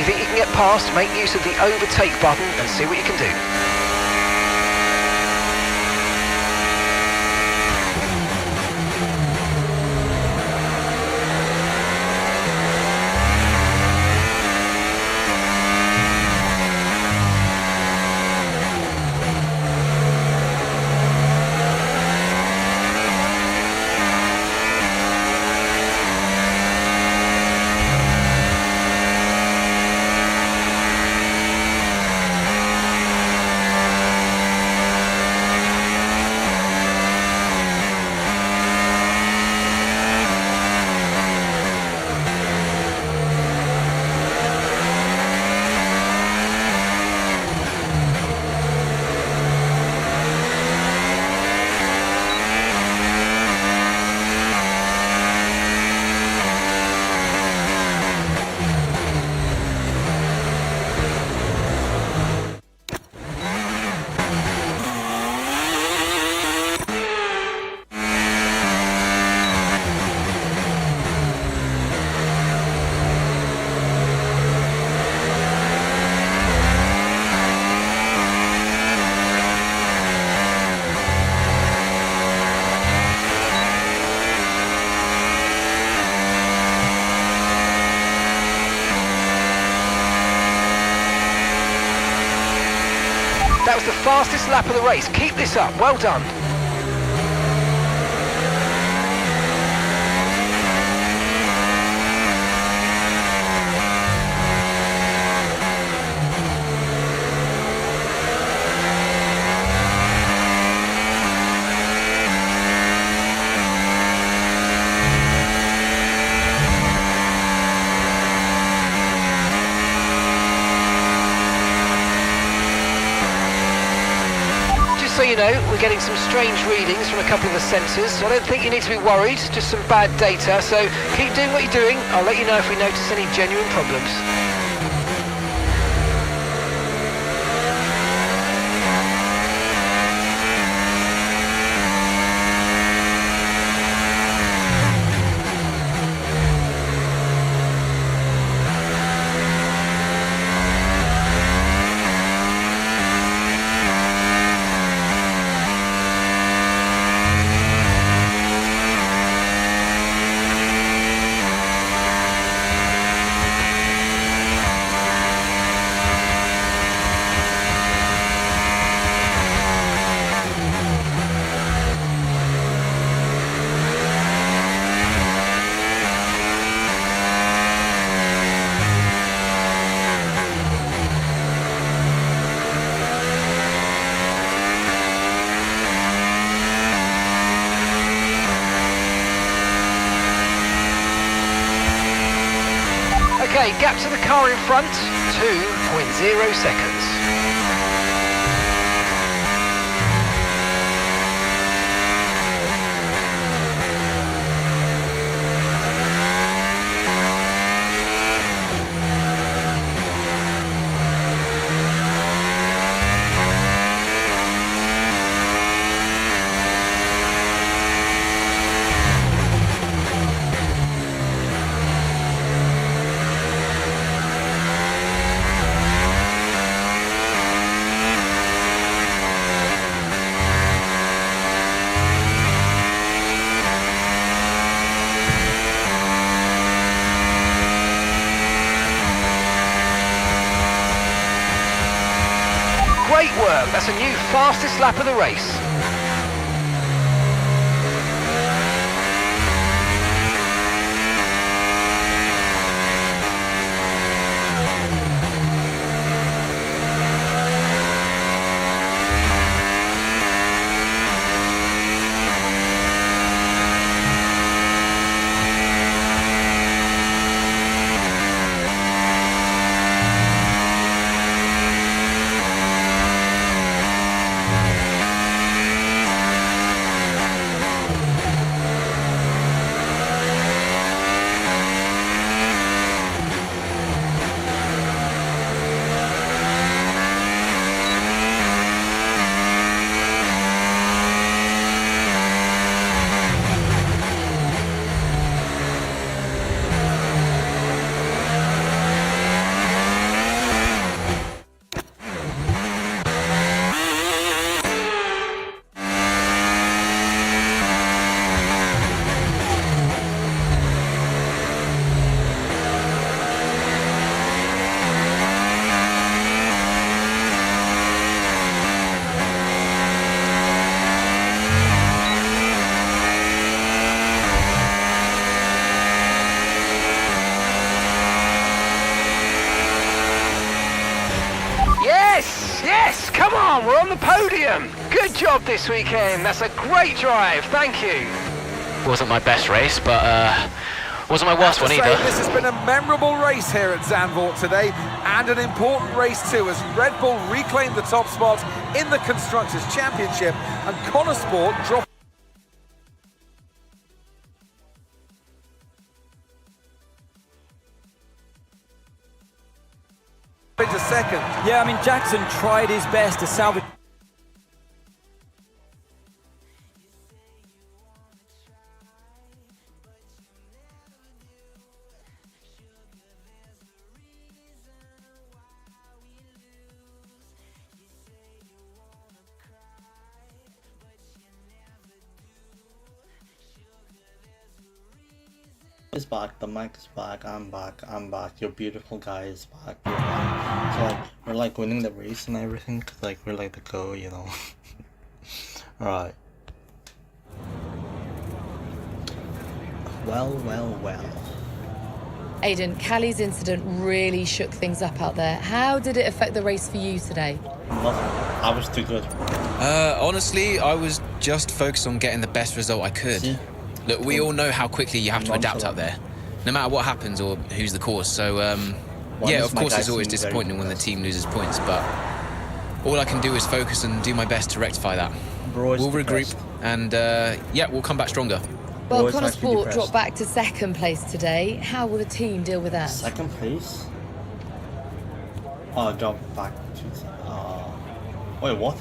you think you can get past, make use of the overtake button and see what you can do. That was the fastest lap of the race. Keep this up. Well done. So you know, we're getting some strange readings from a couple of the sensors, so I don't think you need to be worried, just some bad data, so keep doing what you're doing. I'll let you know if we notice any genuine problems. Okay, gap to the car in front, 2.0 seconds. Great work, that's a new fastest lap of the race. Yes, come on, we're on the podium. Good job this weekend. That's a great drive. Thank you. Wasn't my best race, but wasn't my worst one either. This has been a memorable race here at Zandvoort today, and an important race too, as Red Bull reclaimed the top spot in the Constructors' Championship, and Connosport dropped into second. Yeah, I mean, Jackson tried his best to salvage. Is back, the mic is back, I'm back, your beautiful guy is back, you're back. So like, we're like winning the race and everything, cause like we're like the go, you know. Alright. Well. Aiden, Callie's incident really shook things up out there. How did it affect the race for you today? I was too good. Honestly, I was just focused on getting the best result I could. See? Look, we all know how quickly you have to adapt out there, no matter what happens or who's the cause. So, yeah, of course it's always disappointing when the team loses points, but all I can do is focus and do my best to rectify that. We'll regroup and, yeah, we'll come back stronger. Well, Connosport dropped back to second place today. How will the team deal with that? Second place? Oh, dropped back to... wait, what?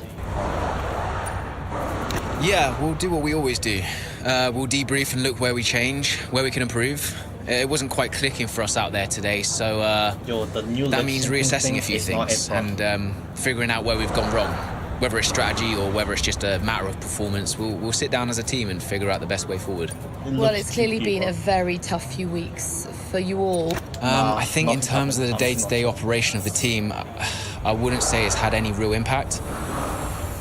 Yeah, we'll do what we always do. We'll debrief and look where we change, where we can improve. It wasn't quite clicking for us out there today, so that means reassessing a few things and figuring out where we've gone wrong. Whether it's strategy or whether it's just a matter of performance, we'll sit down as a team and figure out the best way forward. Well, it's clearly been a very tough few weeks for you all. I think in terms of the day-to-day operation of the team, I wouldn't say it's had any real impact.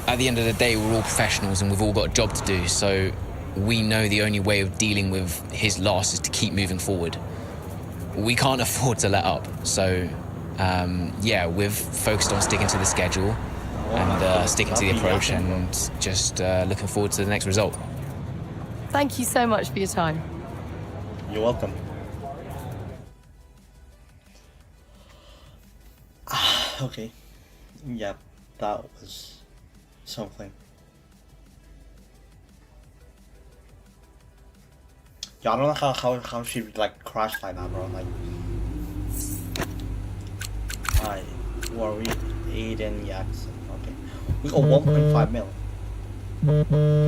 At the end of the day, we're all professionals and we've all got a job to do, so we know the only way of dealing with his loss is to keep moving forward. We can't afford to let up, so yeah, we've focused on sticking to the schedule and sticking to the approach and just looking forward to the next result. Thank you so much for your time. You're welcome. Okay. Yeah, that was something. Yeah, I don't know how she like crashed like that, bro. Like, alright, who are we? Aiden Jackson. Okay, we got 1.5 mil.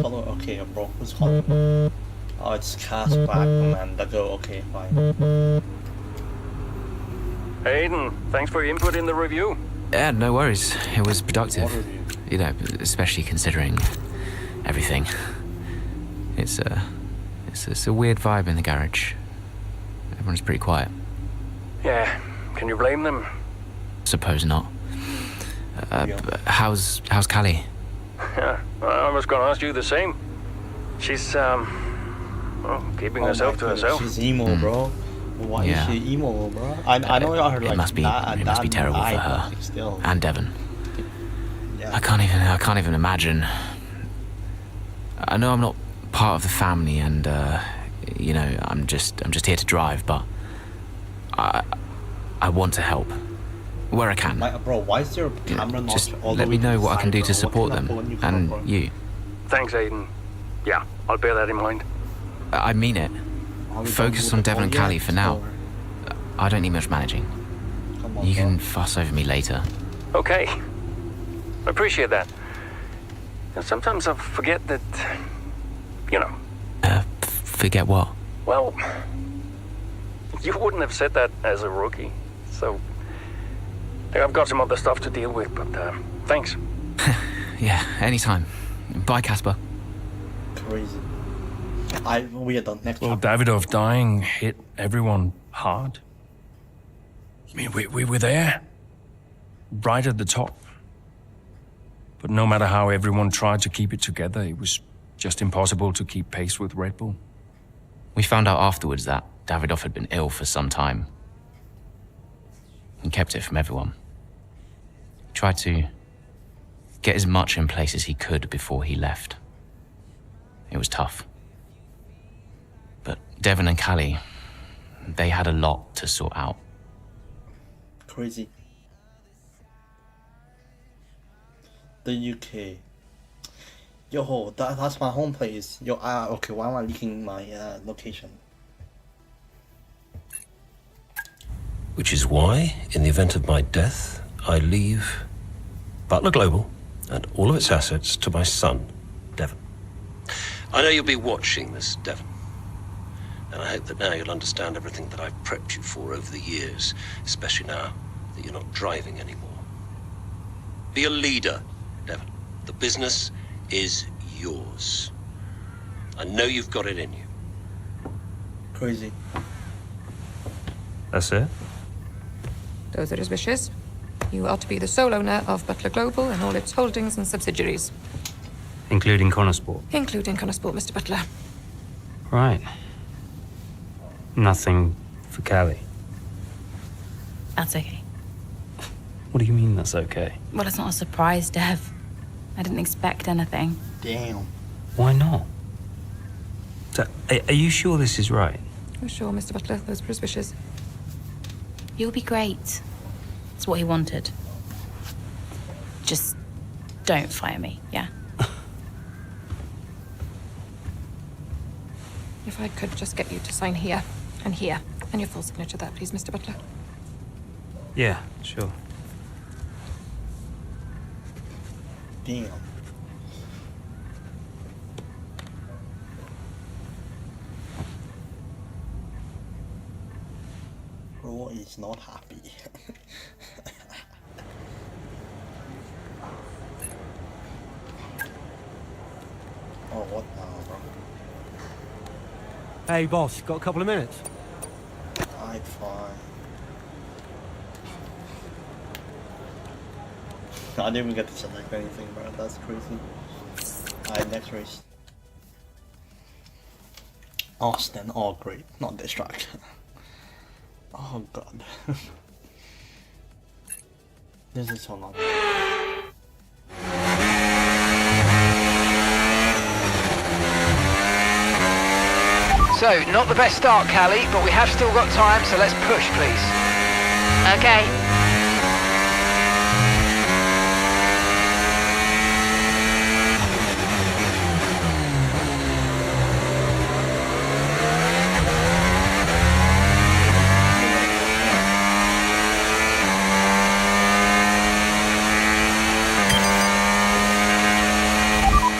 Follow. Okay, bro. Who's calling? Oh, it's Cast back, man. The go. Okay, fine. Aiden, thanks for your input in the review. Yeah, no worries. It was productive. You know, especially considering everything. It's a weird vibe in the garage. Everyone's pretty quiet. Yeah, can you blame them? Suppose not. How's Callie? Yeah, I was gonna ask you the same. She's, well, keeping herself to herself. She's emo, bro. Why is she emo, bro? I know I heard like it must be terrible for her and Devon. Yeah. I can't even imagine. I know I'm not part of the family, and you know, I'm just here to drive, but I want to help where I can. Bro, why is your camera not just all the let way me know what I can do bro? to support them and you. Thanks, Aiden. Yeah, I'll bear that in mind. I mean it. Focus on Devon and Callie for now. I don't need much managing. You can fuss over me later. Okay. I appreciate that. And sometimes I forget that, you know. Forget what? Well, you wouldn't have said that as a rookie, so I've got some other stuff to deal with, but thanks. Yeah, anytime. Bye, Casper. Crazy. We are done. Next Well, Davidov dying hit everyone hard. I mean, we were there, right at the top. But no matter how everyone tried to keep it together, it was just impossible to keep pace with Red Bull. We found out afterwards that Davidov had been ill for some time. He kept it from everyone. He tried to get as much in place as he could before he left. It was tough. But Devon and Callie, they had a lot to sort out. Crazy. The UK. Yo, that's my home place. Yo, okay, why am I leaking my location? Which is why, in the event of my death, I leave Butler Global and all of its assets to my son, Devon. I know you'll be watching this, Devon. And I hope that now you'll understand everything that I've prepped you for over the years, especially now that you're not driving anymore. Be a leader, Devon. The business is yours. I know you've got it in you. Crazy. That's it? Those are his wishes. You are to be the sole owner of Butler Global and all its holdings and subsidiaries. Including Connorsport? Including Connorsport, Mr. Butler. Right. Nothing for Callie? That's okay. What do you mean that's okay? Well, it's not a surprise, Dev. I didn't expect anything. Damn. Why not? So, are you sure this is right? Oh, sure, Mr. Butler. Those were his wishes. You'll be great. It's what he wanted. Just don't fire me, yeah? If I could just get you to sign here and here, and your full signature there, please, Mr. Butler. Yeah, sure. Damn. Bro is not happy. Oh, what now, bro? Hey, boss, got a couple of minutes? I'm fine. I didn't even get to select anything, bro. That's crazy. Alright, next race. Austin. Oh, great. Not distraction. Oh, God. This is so long. So, not the best start, Callie, but we have still got time, so let's push, please. Okay.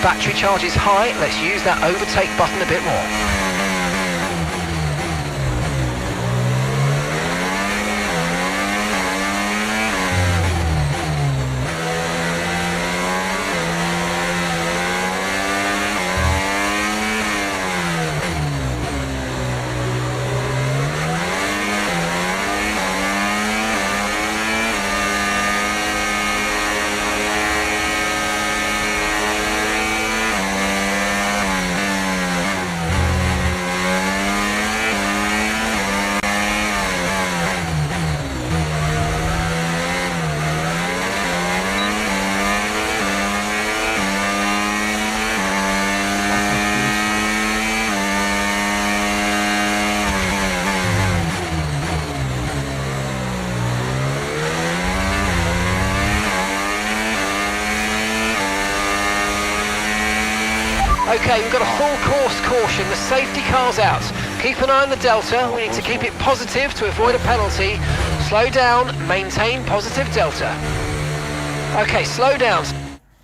Battery charge is high, let's use that overtake button a bit more. Okay, we've got a full course caution. The safety car's out. Keep an eye on the delta. We need to keep it positive to avoid a penalty. Slow down, maintain positive delta. Okay, slow down.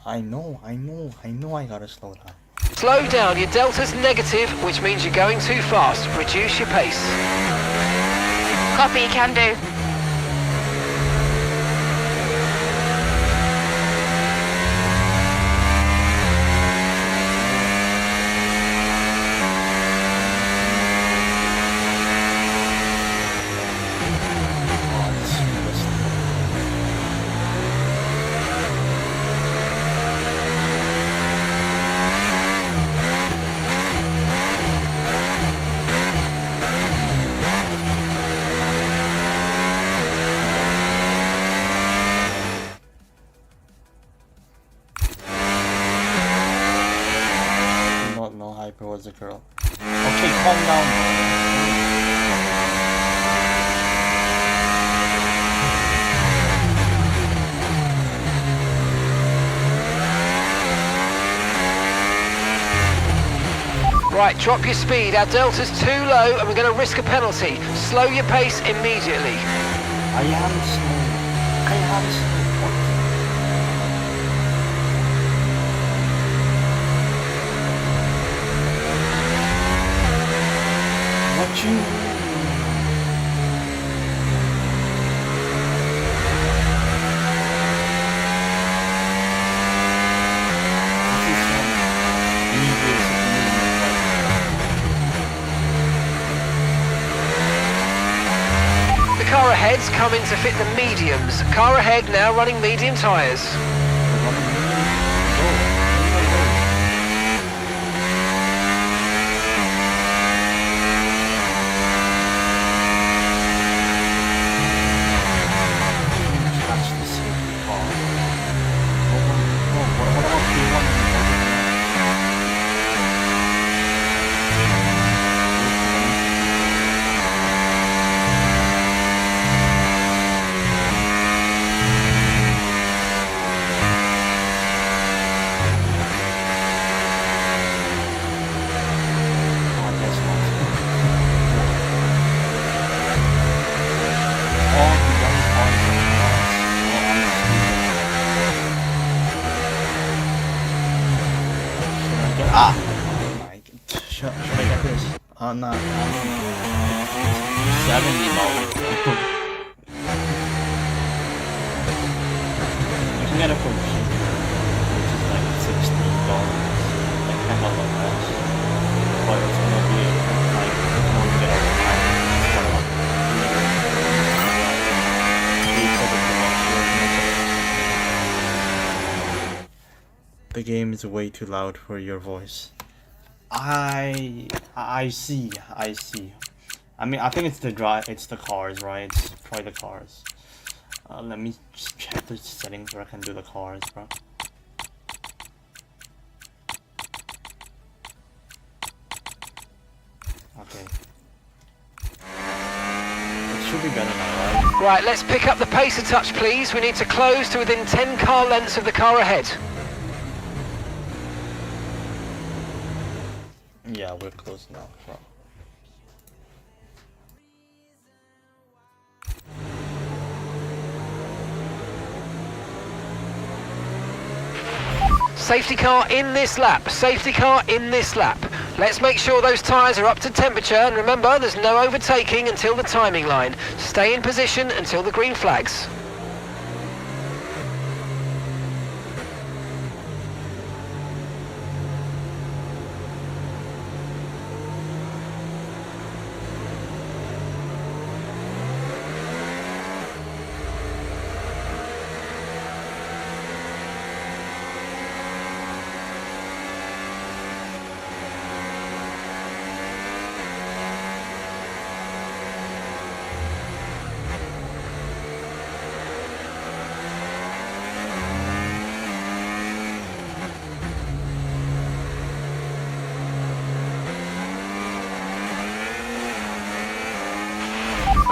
I know I gotta slow down. Slow down, your delta's negative, which means you're going too fast. Reduce your pace. Copy, can do. was a girl. Okay, calm down. Right, drop your speed. Our delta's too low and we're going to risk a penalty. Slow your pace immediately. I am slow. I am slow. What you mean? The car ahead's coming to fit the mediums. Car ahead now running medium tyres. Should I get this? No. $70. You can get it for cheap, which is like $60, like $10 less. But it's gonna be like when you get over time, it's quite a lot. The game is way too loud for your voice. I see. I mean, I think it's the cars, right? It's probably the cars. Let me just check the settings where I can do the cars, bro. Okay. It should be better now, right? Right, let's pick up the pace a touch, please. We need to close to within 10 car lengths of the car ahead. Yeah, we're close now, bro. Safety car in this lap. Safety car in this lap. Let's make sure those tyres are up to temperature, and remember, there's no overtaking until the timing line. Stay in position until the green flags.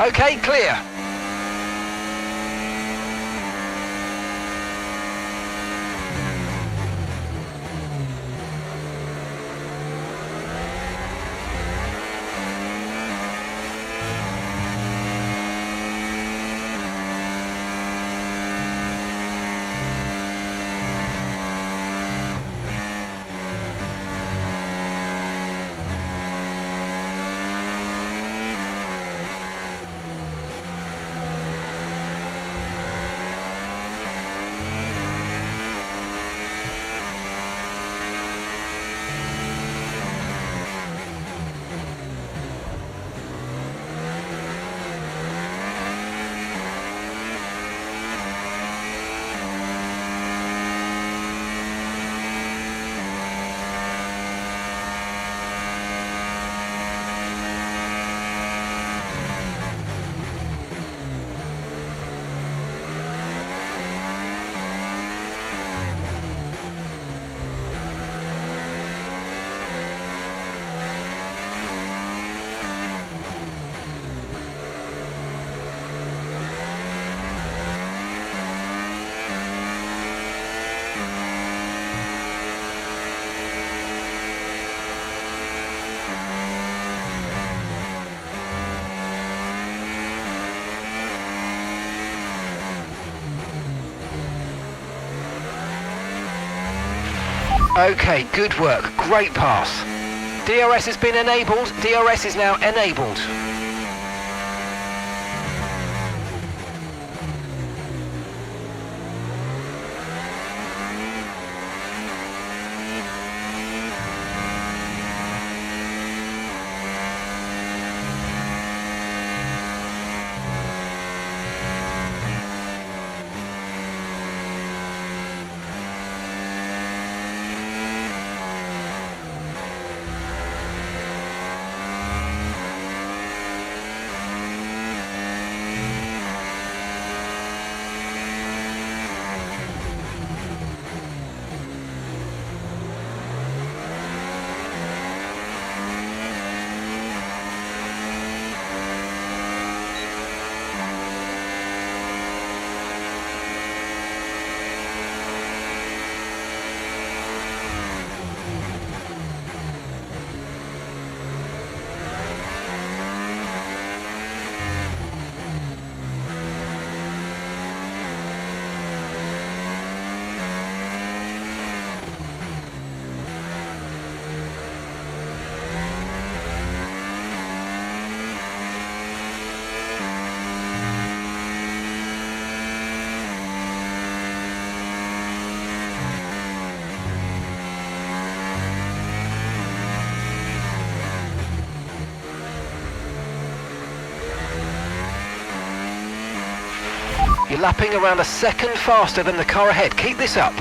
Okay, clear. Okay, good work. Great pass. DRS has been enabled. DRS is now enabled. You're lapping around a second faster than the car ahead. Keep this up.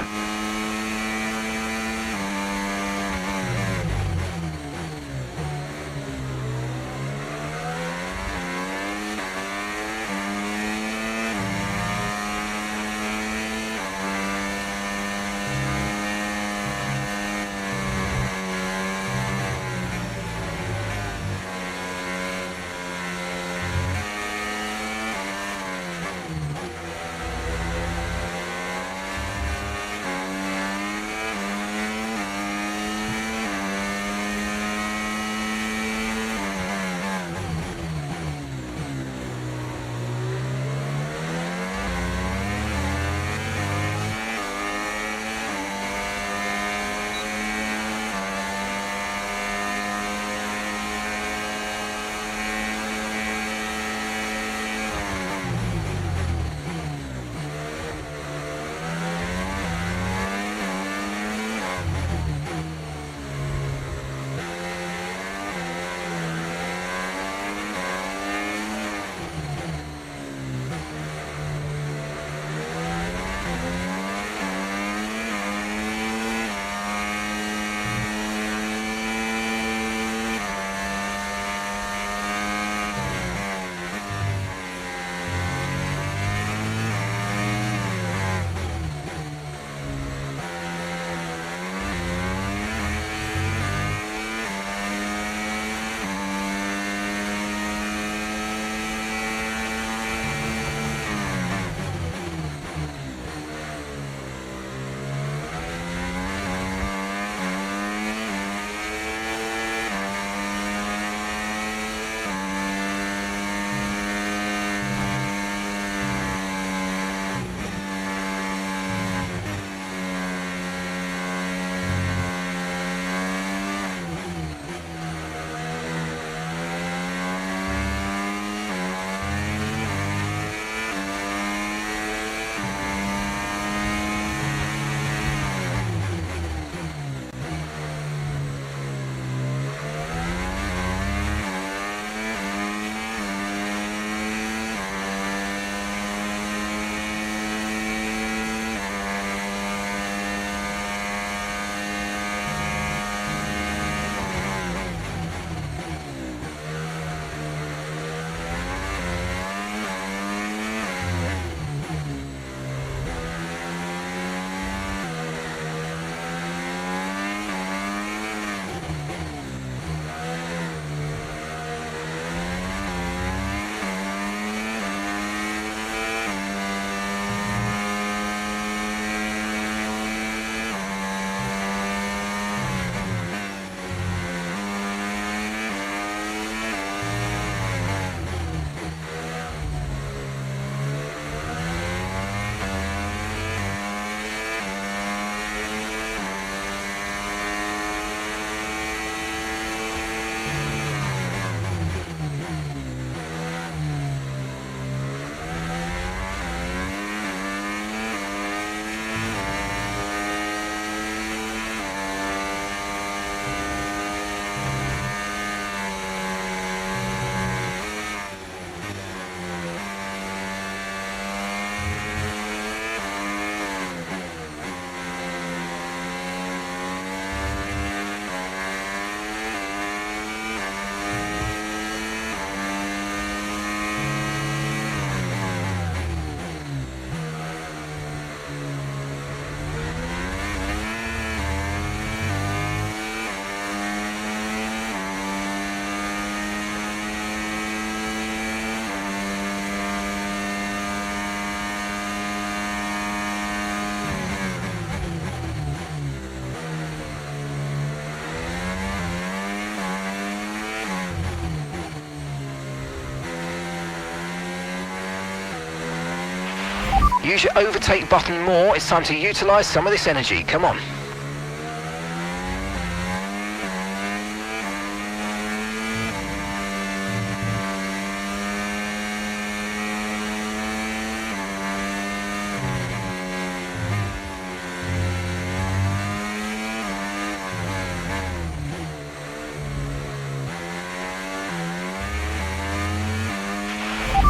Use your overtake button more. It's time to utilise some of this energy. Come on.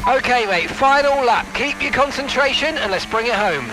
Okay, mate, final lap. Keep your concentration and let's bring it home.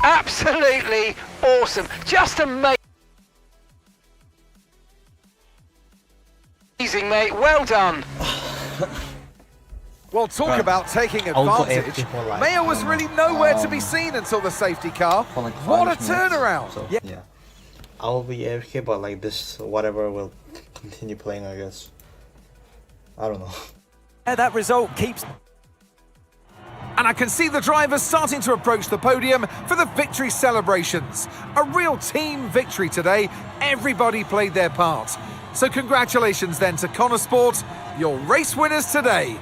Absolutely awesome. Just amazing, mate. Well done. Well, talk about taking advantage. Mayo was really nowhere to be seen until the safety car. What a turnaround. So, yeah. I'll be AFK, but like this, whatever, will continue playing, I guess. I don't know. Yeah, that result keeps... And I can see the drivers starting to approach the podium for the victory celebrations. A real team victory today. Everybody played their part. So congratulations then to Connor Sport, your race winners today.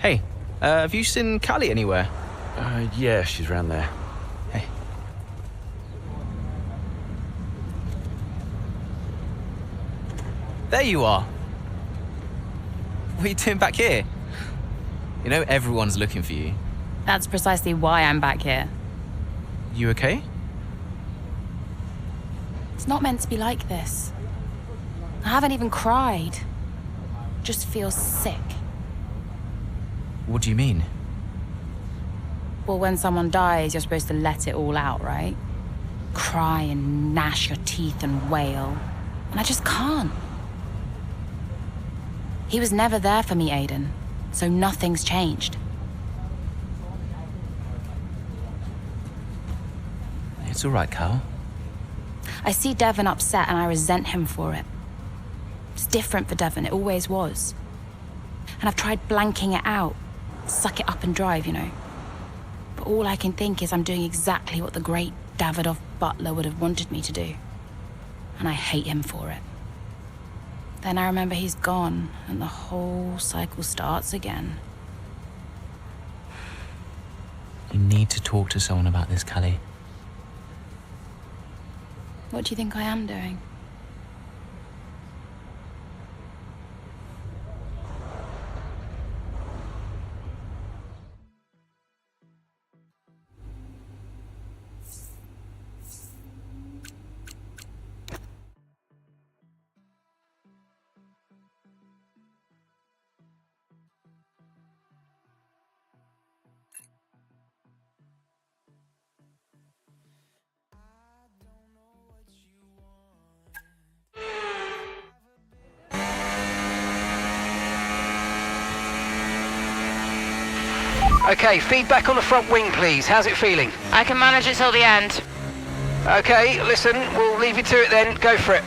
Hey, have you seen Callie anywhere? Yeah, she's around there. Hey. There you are. What are you doing back here? You know, everyone's looking for you. That's precisely why I'm back here. You okay? It's not meant to be like this. I haven't even cried. Just feel sick. What do you mean? Well, when someone dies, you're supposed to let it all out, right? Cry and gnash your teeth and wail. And I just can't. He was never there for me, Aiden. So nothing's changed. It's all right, Cal. I see Devon upset and I resent him for it. It's different for Devon, it always was. And I've tried blanking it out. Suck it up and drive, you know. But all I can think is I'm doing exactly what the great Davidoff butler would have wanted me to do. And I hate him for it. Then I remember he's gone, and the whole cycle starts again. You need to talk to someone about this, Callie. What do you think I am doing? Okay, feedback on the front wing, please. How's it feeling? I can manage it till the end. Okay, listen, we'll leave you to it then. Go for it.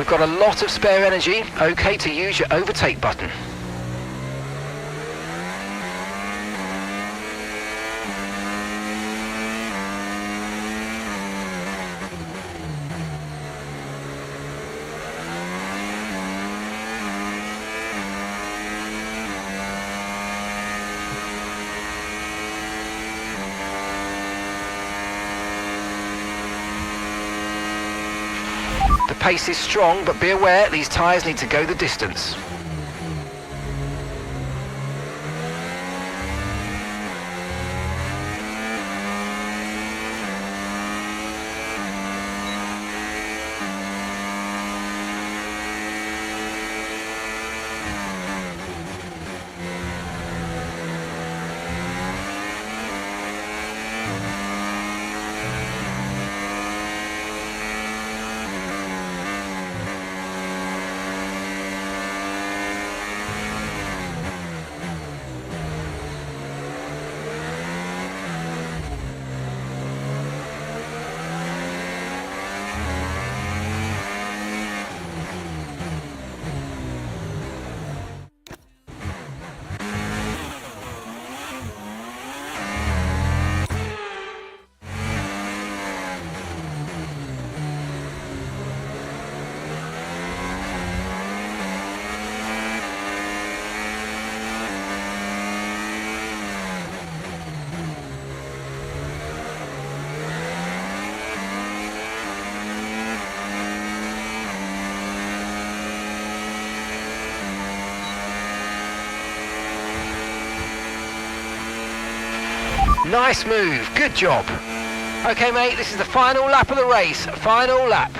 We've got a lot of spare energy. Okay to use your overtake button. The pace is strong, but be aware these tyres need to go the distance. Nice move, good job. Okay mate, this is the final lap of the race, final lap.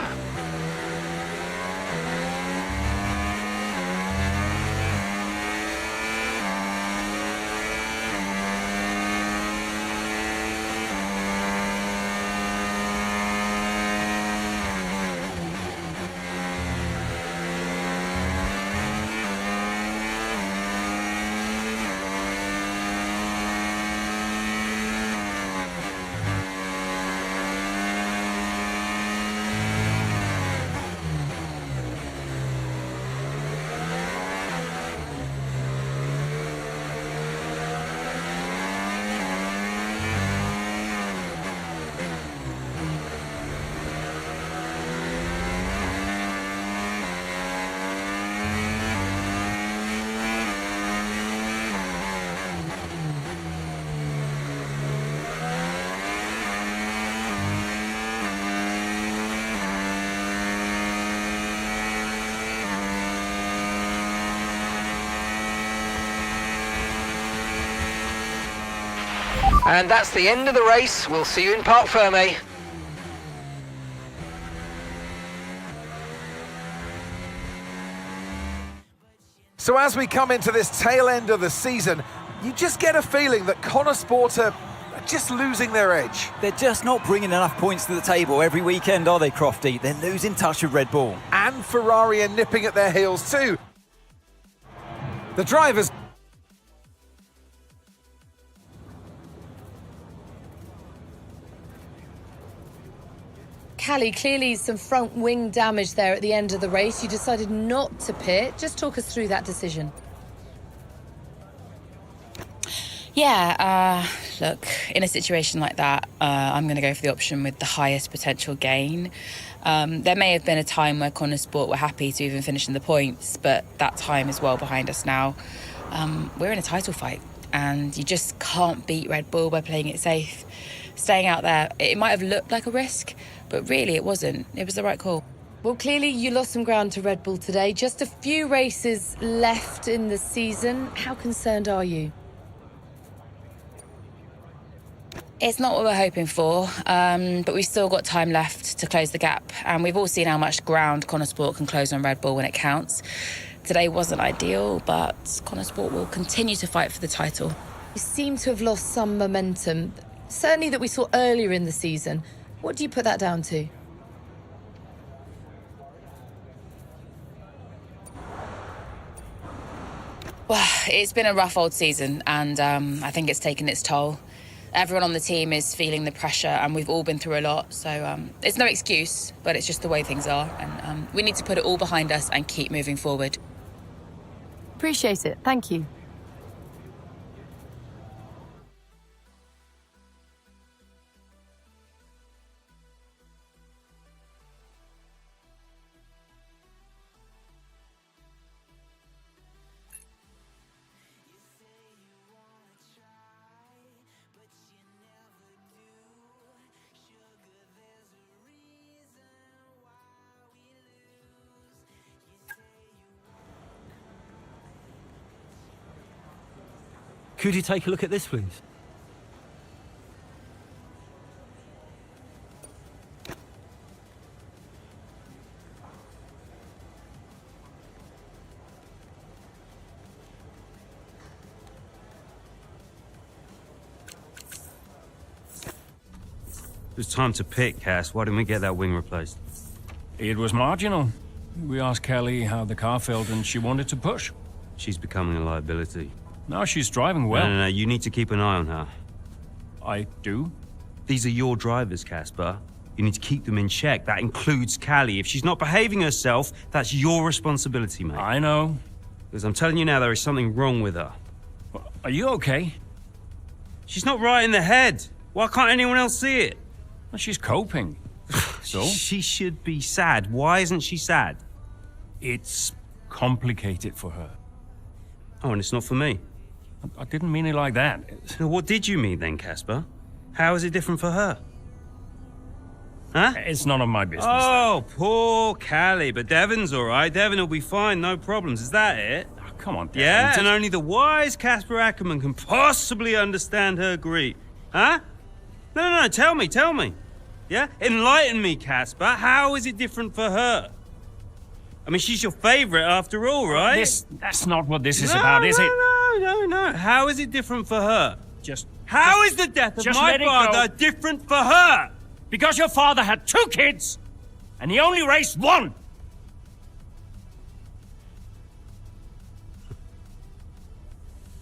And that's the end of the race. We'll see you in Parc Fermé. So as we come into this tail end of the season, you just get a feeling that Connor Sport are just losing their edge. They're just not bringing enough points to the table every weekend, are they, Crofty? They're losing touch with Red Bull. And Ferrari are nipping at their heels too. The drivers... Callie, clearly some front wing damage there at the end of the race. You decided not to pit. Just talk us through that decision. Yeah, look, in a situation like that, I'm going to go for the option with the highest potential gain. There may have been a time where Connor Sport were happy to even finish in the points, but that time is well behind us now. We're in a title fight, and you just can't beat Red Bull by playing it safe. Staying out there, it might have looked like a risk, but really it wasn't. It was the right call. Well, clearly you lost some ground to Red Bull today. Just a few races left in the season. How concerned are you? It's not what we're hoping for, but we've still got time left to close the gap. And we've all seen how much ground Connor Sport can close on Red Bull when it counts. Today wasn't ideal, but Connor Sport will continue to fight for the title. You seem to have lost some momentum, certainly that we saw earlier in the season. What do you put that down to? Well, it's been a rough old season, and I think it's taken its toll. Everyone on the team is feeling the pressure, and we've all been through a lot. So it's no excuse, but it's just the way things are. And we need to put it all behind us and keep moving forward. Appreciate it. Thank you. Could you take a look at this, please? It was time to pick, Cass. Why didn't we get that wing replaced? It was marginal. We asked Kelly how the car felt and she wanted to push. She's becoming a liability. No, she's driving well. No, you need to keep an eye on her. I do? These are your drivers, Casper. You need to keep them in check. That includes Callie. If she's not behaving herself, that's your responsibility, mate. I know. Because I'm telling you now, there is something wrong with her. Are you okay? She's not right in the head. Why can't anyone else see it? Well, she's coping. So? She should be sad. Why isn't she sad? It's complicated for her. Oh, and it's not for me. I didn't mean it like that. So what did you mean then, Casper? How is it different for her? Huh? It's none of my business. Oh, poor Callie. But Devon's all right. Devon will be fine, no problems. Is that it? Oh, come on, Devon. Yeah, and only the wise Casper Ackerman can possibly understand her grief. Huh? No, tell me. Yeah? Enlighten me, Casper. How is it different for her? I mean, she's your favorite after all, right? That's not what this is about, is it? No. How is it different for her? How is the death of my father different for her? Because your father had 2 kids, and he only raised 1.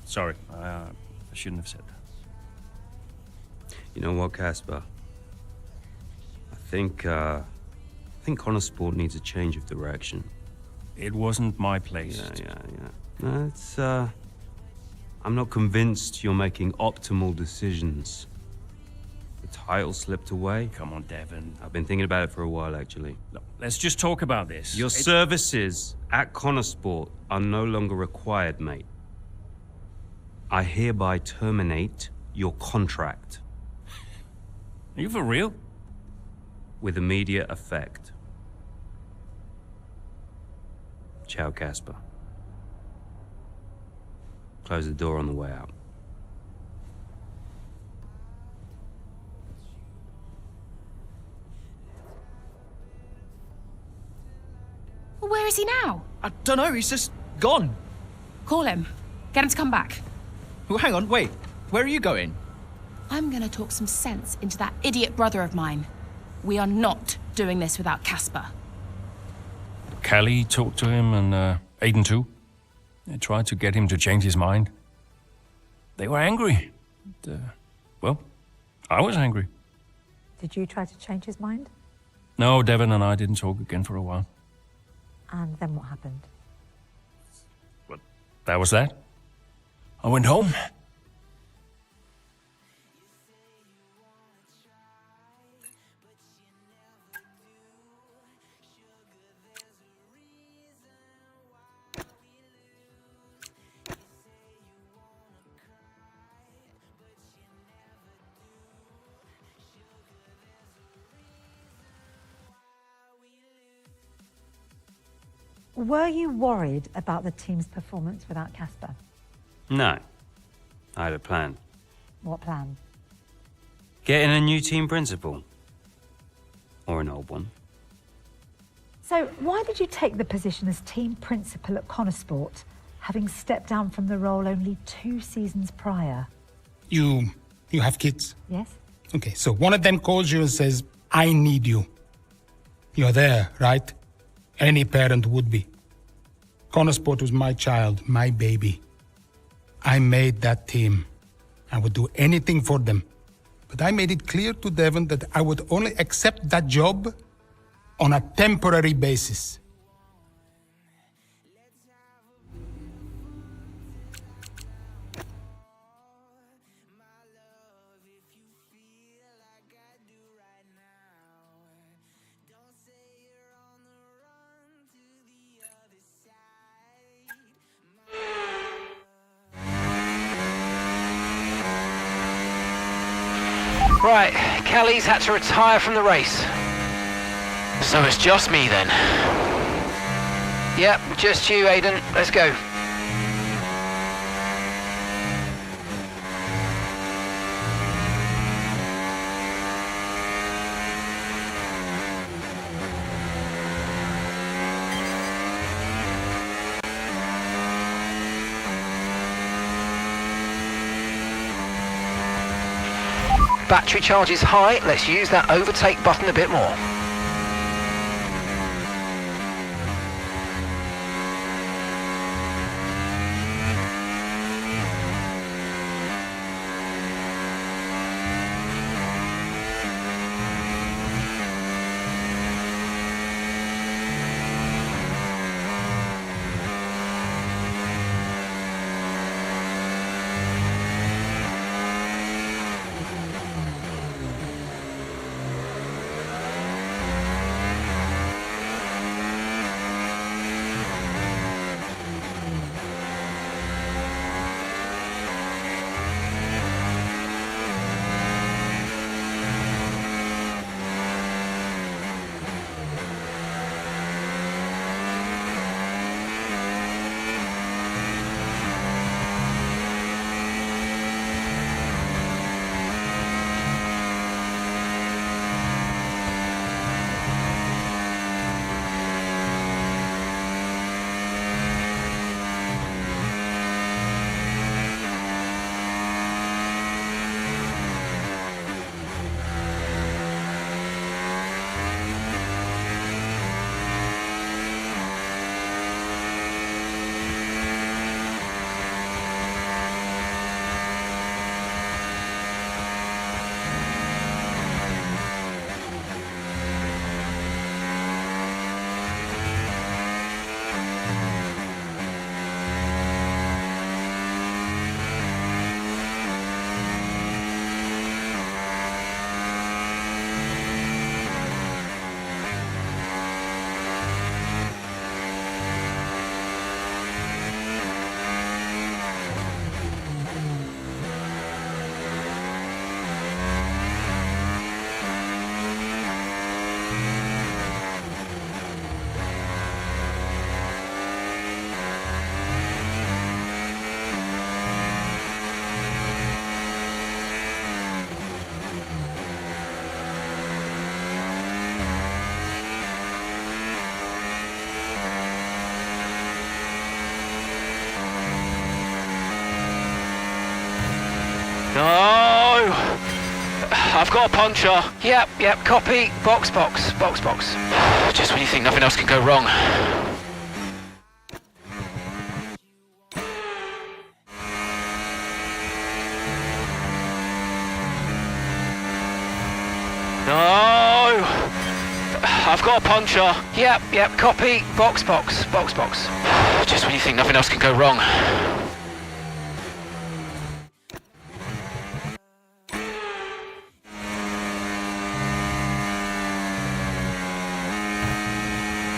Sorry, I shouldn't have said that. You know what, Casper? I think Connor Sport needs a change of direction. It wasn't my place. Yeah. No, it's, I'm not convinced you're making optimal decisions. The title slipped away. Come on, Devon. I've been thinking about it for a while, actually. Look, let's just talk about this. Your services at Connor Sport are no longer required, mate. I hereby terminate your contract. Are you for real? With immediate effect. Ciao, Casper. Close the door on the way out. Well, where is he now? I don't know, he's just gone. Call him. Get him to come back. Well, hang on, wait. Where are you going? I'm gonna talk some sense into that idiot brother of mine. We are not doing this without Casper. Callie talked to him, and Aiden too. They tried to get him to change his mind. They were angry. Well, I was angry. Did you try to change his mind? No, Devon and I didn't talk again for a while. And then what happened? Well, that was that. I went home. Were you worried about the team's performance without Casper? No. I had a plan. What plan? Getting a new team principal. Or an old one. So why did you take the position as team principal at Connor Sport, having stepped down from the role only 2 seasons prior? You have kids? Yes. Okay, so one of them calls you and says, I need you. You're there, right? Any parent would be. Connor Sport was my child, my baby. I made that team. I would do anything for them. But I made it clear to Devon that I would only accept that job on a temporary basis. Right, Kelly's had to retire from the race. So it's just me then. Yep, just you, Aidan. Let's go. Battery charge is high. Let's use that overtake button a bit more. No! I've got a puncture. Yep, copy. Box. Just when you think nothing else can go wrong. No! I've got a puncture. Yep, copy. Box. Just when you think nothing else can go wrong.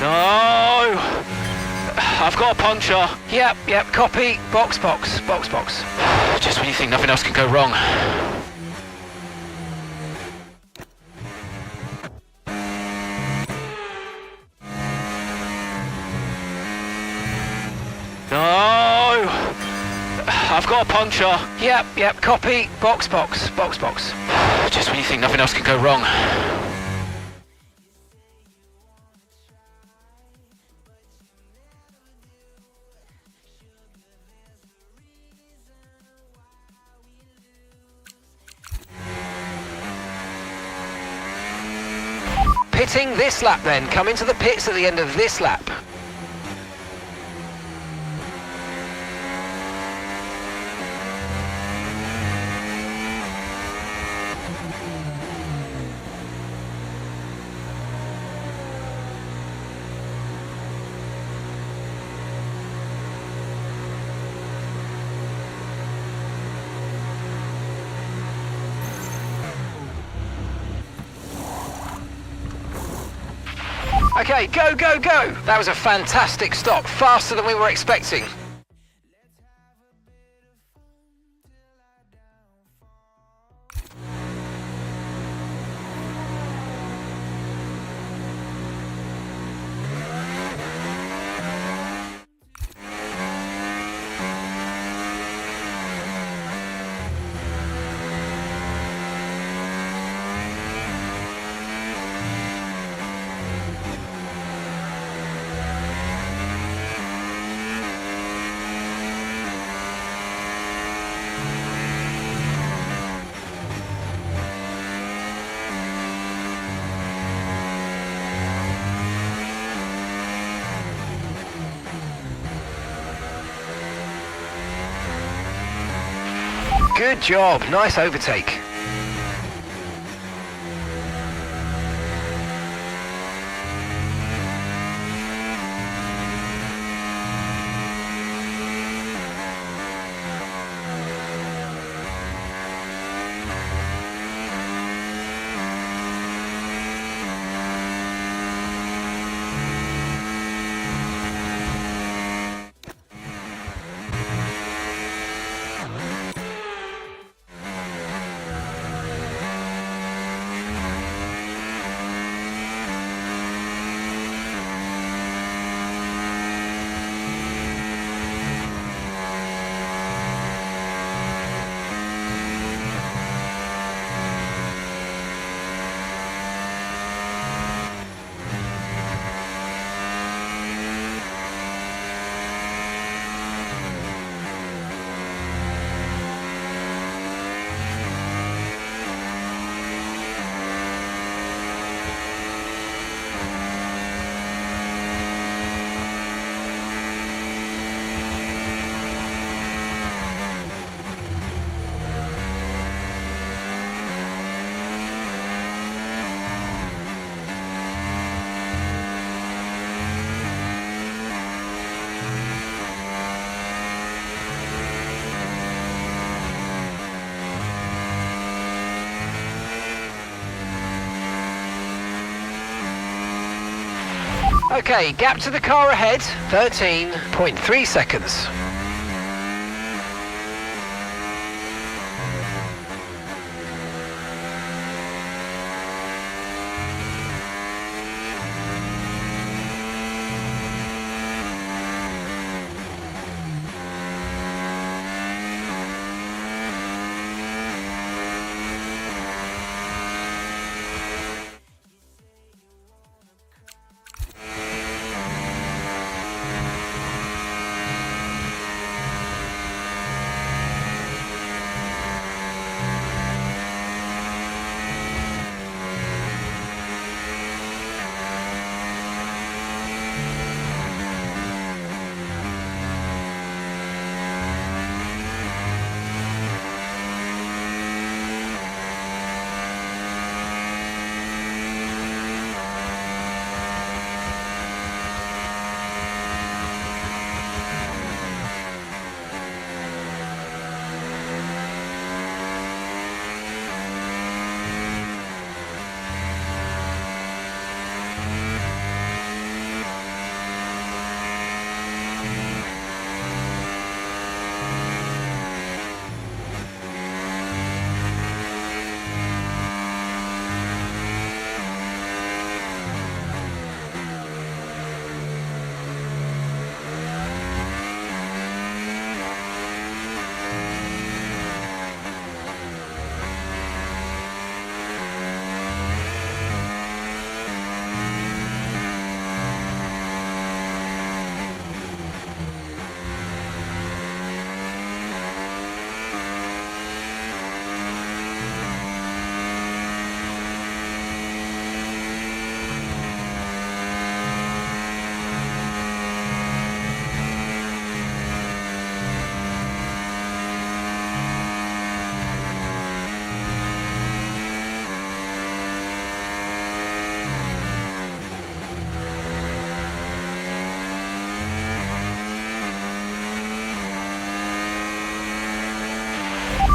No! I've got a puncture. Yep, copy. Box. Just when you think nothing else can go wrong. No! I've got a puncture. Yep, copy. Box. Just when you think nothing else can go wrong. Pitting this lap then. Come into the pits at the end of this lap. Okay, go, go, go! That was a fantastic stop, faster than we were expecting. Good job, nice overtake. Okay, gap to the car ahead, 13.3 seconds.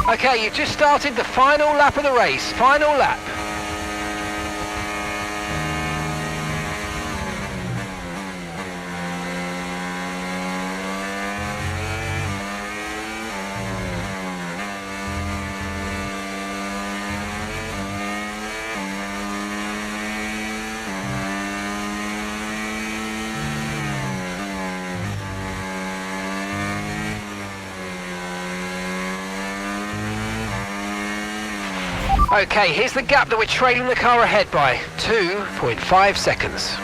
Okay, you've just started the final lap of the race. Final lap. Okay, here's the gap that we're trailing the car ahead by. 2.5 seconds.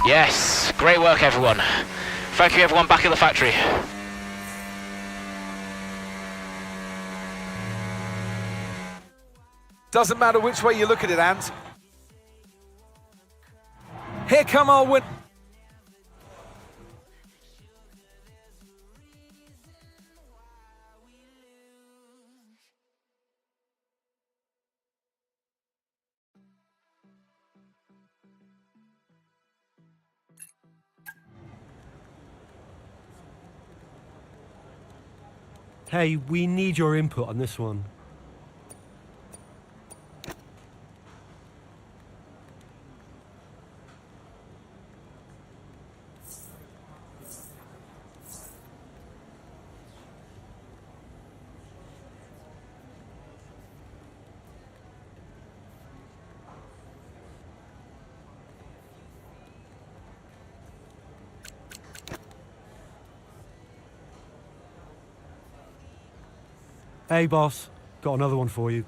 Yes, great work everyone. Thank you everyone back at the factory. Doesn't matter which way you look at it, Ant. Here come our win. Hey, we need your input on this one. Hey boss, got another one for you.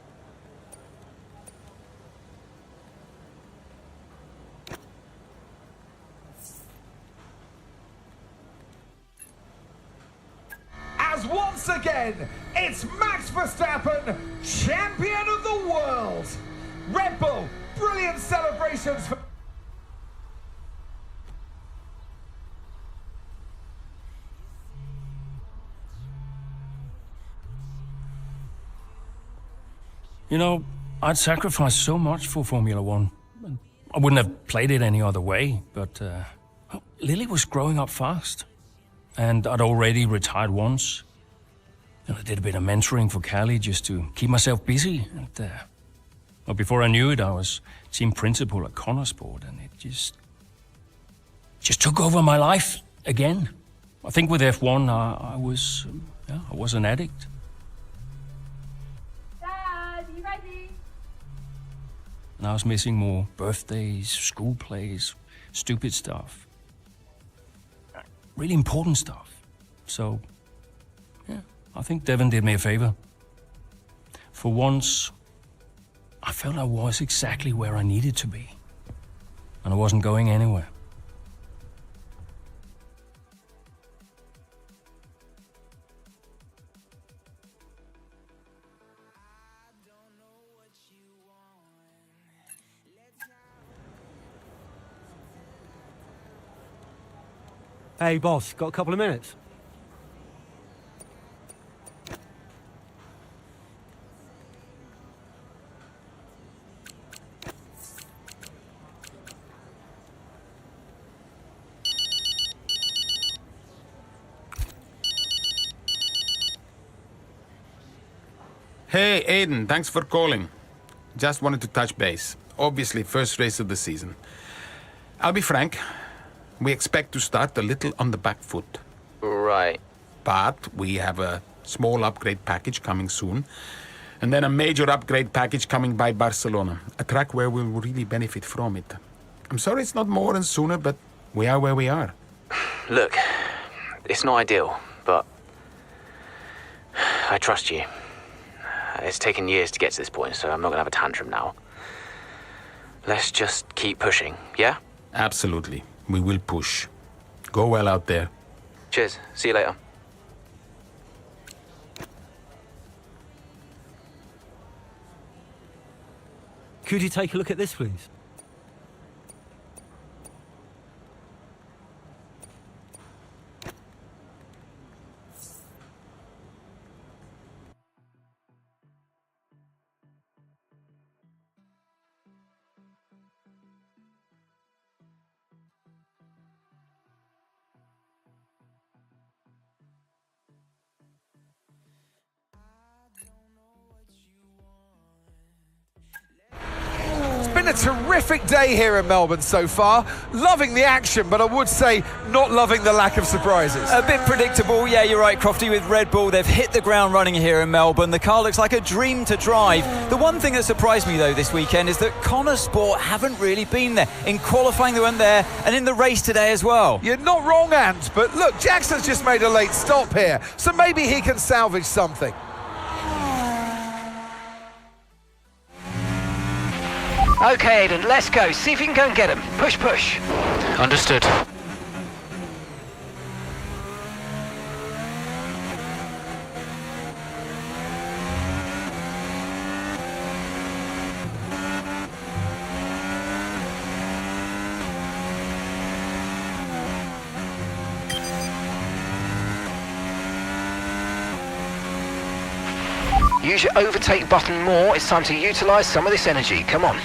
As once again, it's Max Verstappen, champion of the world. Red Bull, brilliant celebrations for... You know, I'd sacrificed so much for Formula One. I wouldn't have played it any other way, but Lily was growing up fast. And I'd already retired once. And I did a bit of mentoring for Callie just to keep myself busy. And well, before I knew it, I was team principal at Connorsport, and it just took over my life again. I think with F1, I was an addict. And I was missing more birthdays, school plays, stupid stuff. Really important stuff. So, yeah, I think Devon did me a favor. For once, I felt I was exactly where I needed to be. And I wasn't going anywhere. Hey boss, got a couple of minutes? Hey, Aiden, thanks for calling. Just wanted to touch base. Obviously, first race of the season. I'll be frank, we expect to start a little on the back foot. Right. But we have a small upgrade package coming soon, and then a major upgrade package coming by Barcelona, a track where we'll really benefit from it. I'm sorry it's not more and sooner, but we are where we are. Look, it's not ideal, but I trust you. It's taken years to get to this point, so I'm not gonna have a tantrum now. Let's just keep pushing, yeah? Absolutely. We will push. Go well out there. Cheers. See you later. Could you take a look at this, please? been a terrific day here in Melbourne so far. Loving the action, but I would say not loving the lack of surprises. A bit predictable, yeah, you're right, Crofty, with Red Bull. They've hit the ground running here in Melbourne. The car looks like a dream to drive. The one thing that surprised me, though, this weekend is that CORSAIR haven't really been there. In qualifying, they weren't there, and in the race today as well. You're not wrong, Ant, but look, Jackson's just made a late stop here, so maybe he can salvage something. Okay, Aiden, let's go. See if you can go and get him. Push, push. Understood. Use your overtake button more. It's time to utilise some of this energy. Come on.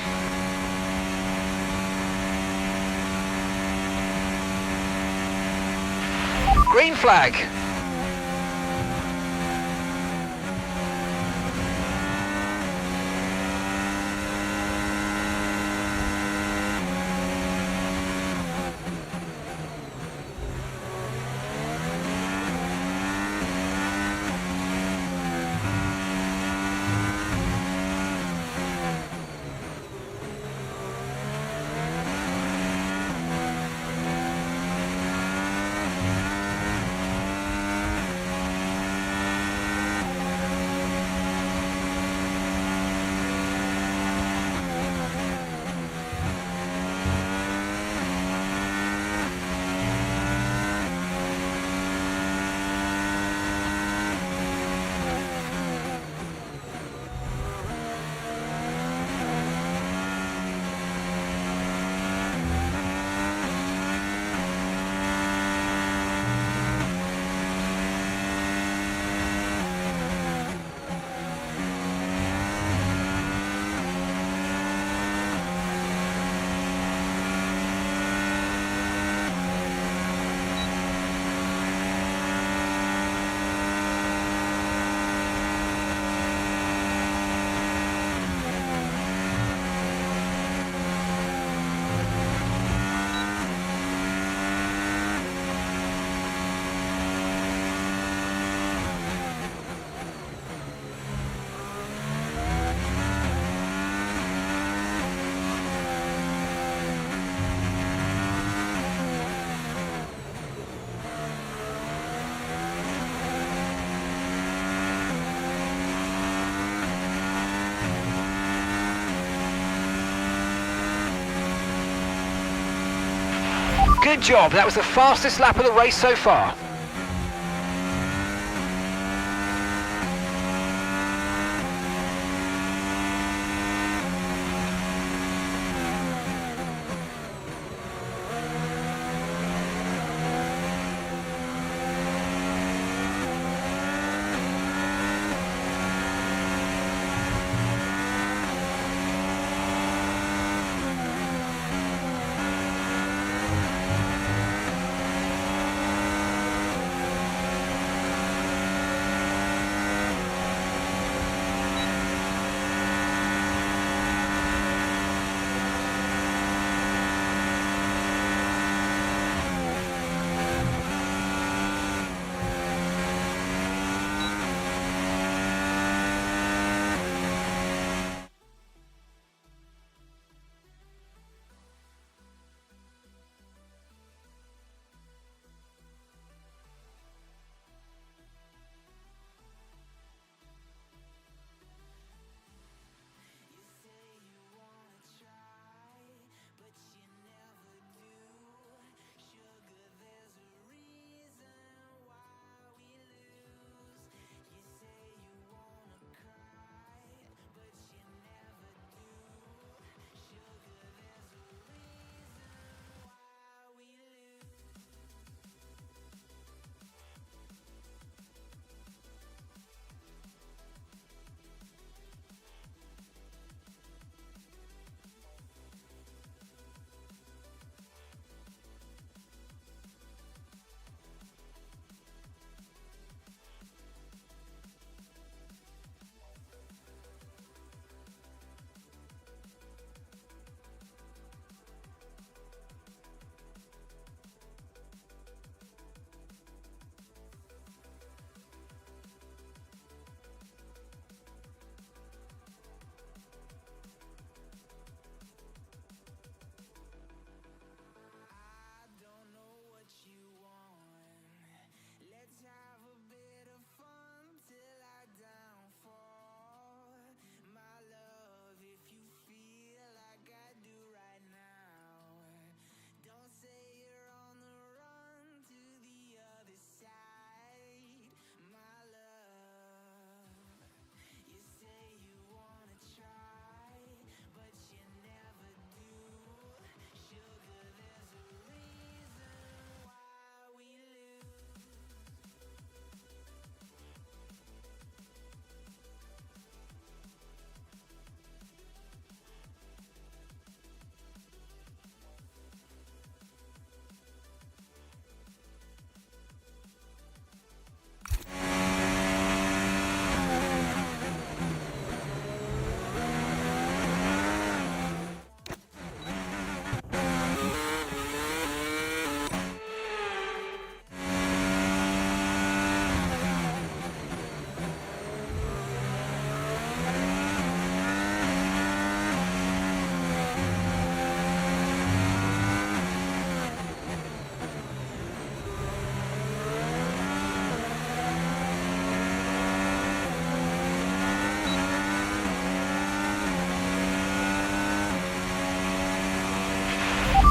Green flag. Good job. That was the fastest lap of the race so far.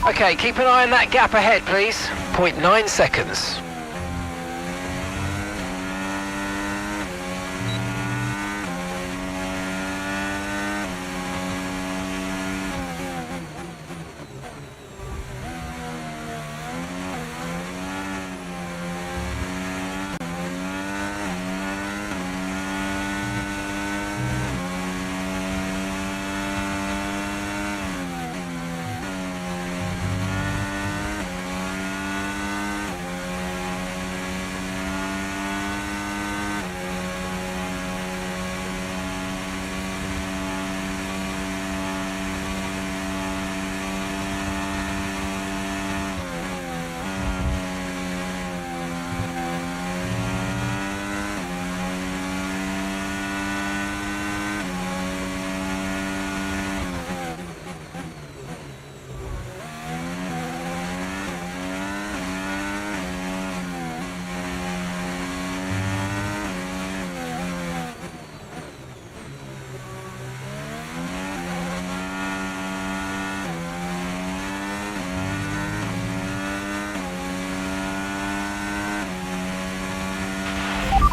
Okay, keep an eye on that gap ahead, please. 0.9 seconds.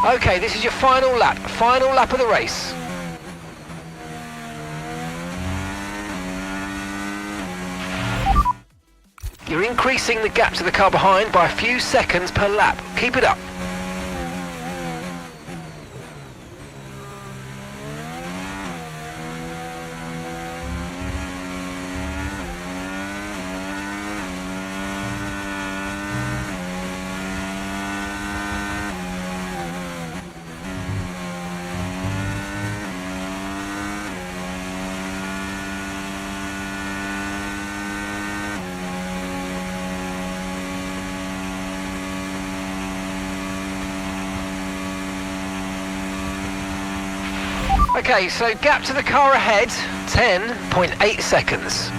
Okay, this is your final lap of the race. You're increasing the gap to the car behind by a few seconds per lap. Keep it up. Okay, so gap to the car ahead, 10.8 seconds.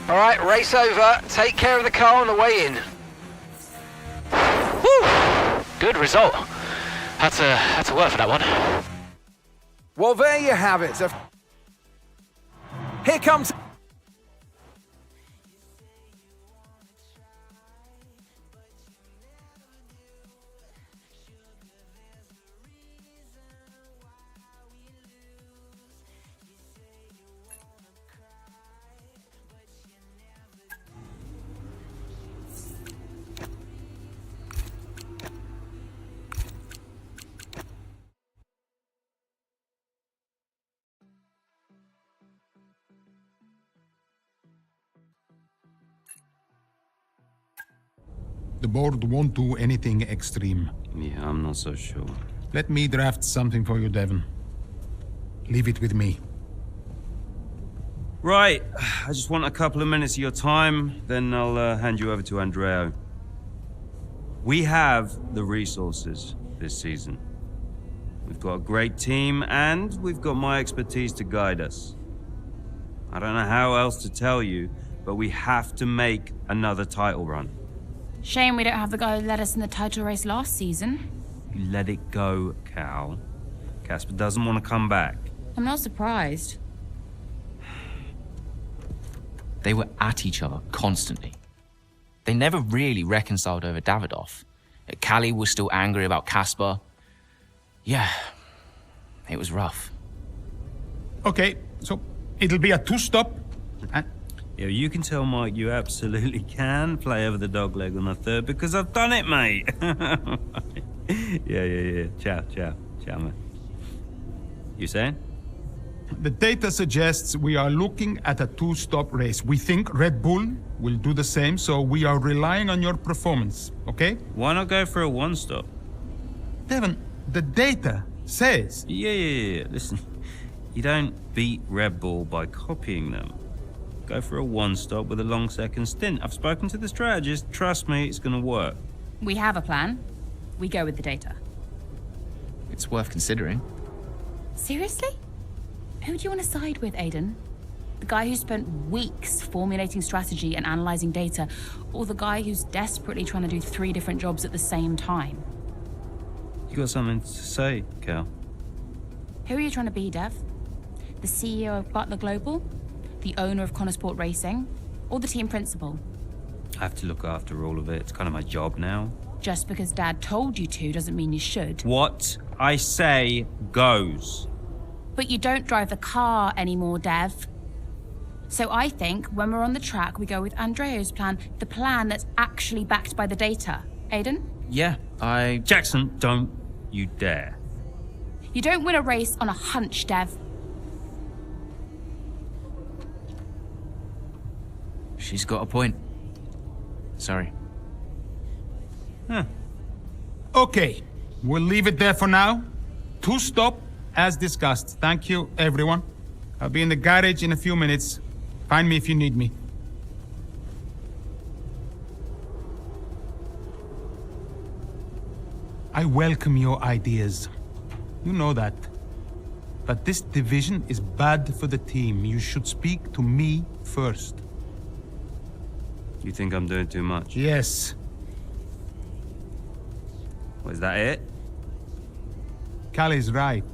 All right, race over. Take care of the car on the way in. Woo! Good result. Had to work for that one. Well, there you have it. Here comes... The board won't do anything extreme. Yeah, I'm not so sure. Let me draft something for you, Devon. Leave it with me. Right, I just want a couple of minutes of your time, then I'll hand you over to Andreo. We have the resources this season. We've got a great team, and we've got my expertise to guide us. I don't know how else to tell you, but we have to make another title run. Shame we don't have the guy who led us in the title race last season. You let it go, Cal. Casper doesn't want to come back. I'm not surprised. They were at each other constantly. They never really reconciled over Davidoff. Callie was still angry about Casper. Yeah, it was rough. Okay, so it'll be a two-stop. Yeah, you can tell Mike you absolutely can play over the dog leg on a third because I've done it, mate. Yeah. Ciao, man. You saying? The data suggests we are looking at a two-stop race. We think Red Bull will do the same, so we are relying on your performance, okay? Why not go for a one-stop? Devon, the data says... Yeah. Listen, you don't beat Red Bull by copying them. Go for a one-stop with a long second stint. I've spoken to the strategist. Trust me, it's going to work. We have a plan. We go with the data. It's worth considering. Seriously? Who do you want to side with, Aiden? The guy who spent weeks formulating strategy and analyzing data, or the guy who's desperately trying to do 3 different jobs at the same time? You got something to say, Cal? Who are you trying to be, Dev? The CEO of Butler Global? The owner of Connorsport Racing? Or the team principal? I have to look after all of it. It's kind of my job now. Just because Dad told you to doesn't mean you should. What I say goes. But you don't drive the car anymore, Dev. So I think when we're on the track, we go with Andreo's plan, the plan that's actually backed by the data. Aiden? Yeah, Jackson, don't you dare. You don't win a race on a hunch, Dev. She's got a point. Sorry. Huh. Okay, we'll leave it there for now. 2 stop, as discussed. Thank you, everyone. I'll be in the garage in a few minutes. Find me if you need me. I welcome your ideas. You know that. But this division is bad for the team. You should speak to me first. You think I'm doing too much? Yes. Was that it? Callie's right.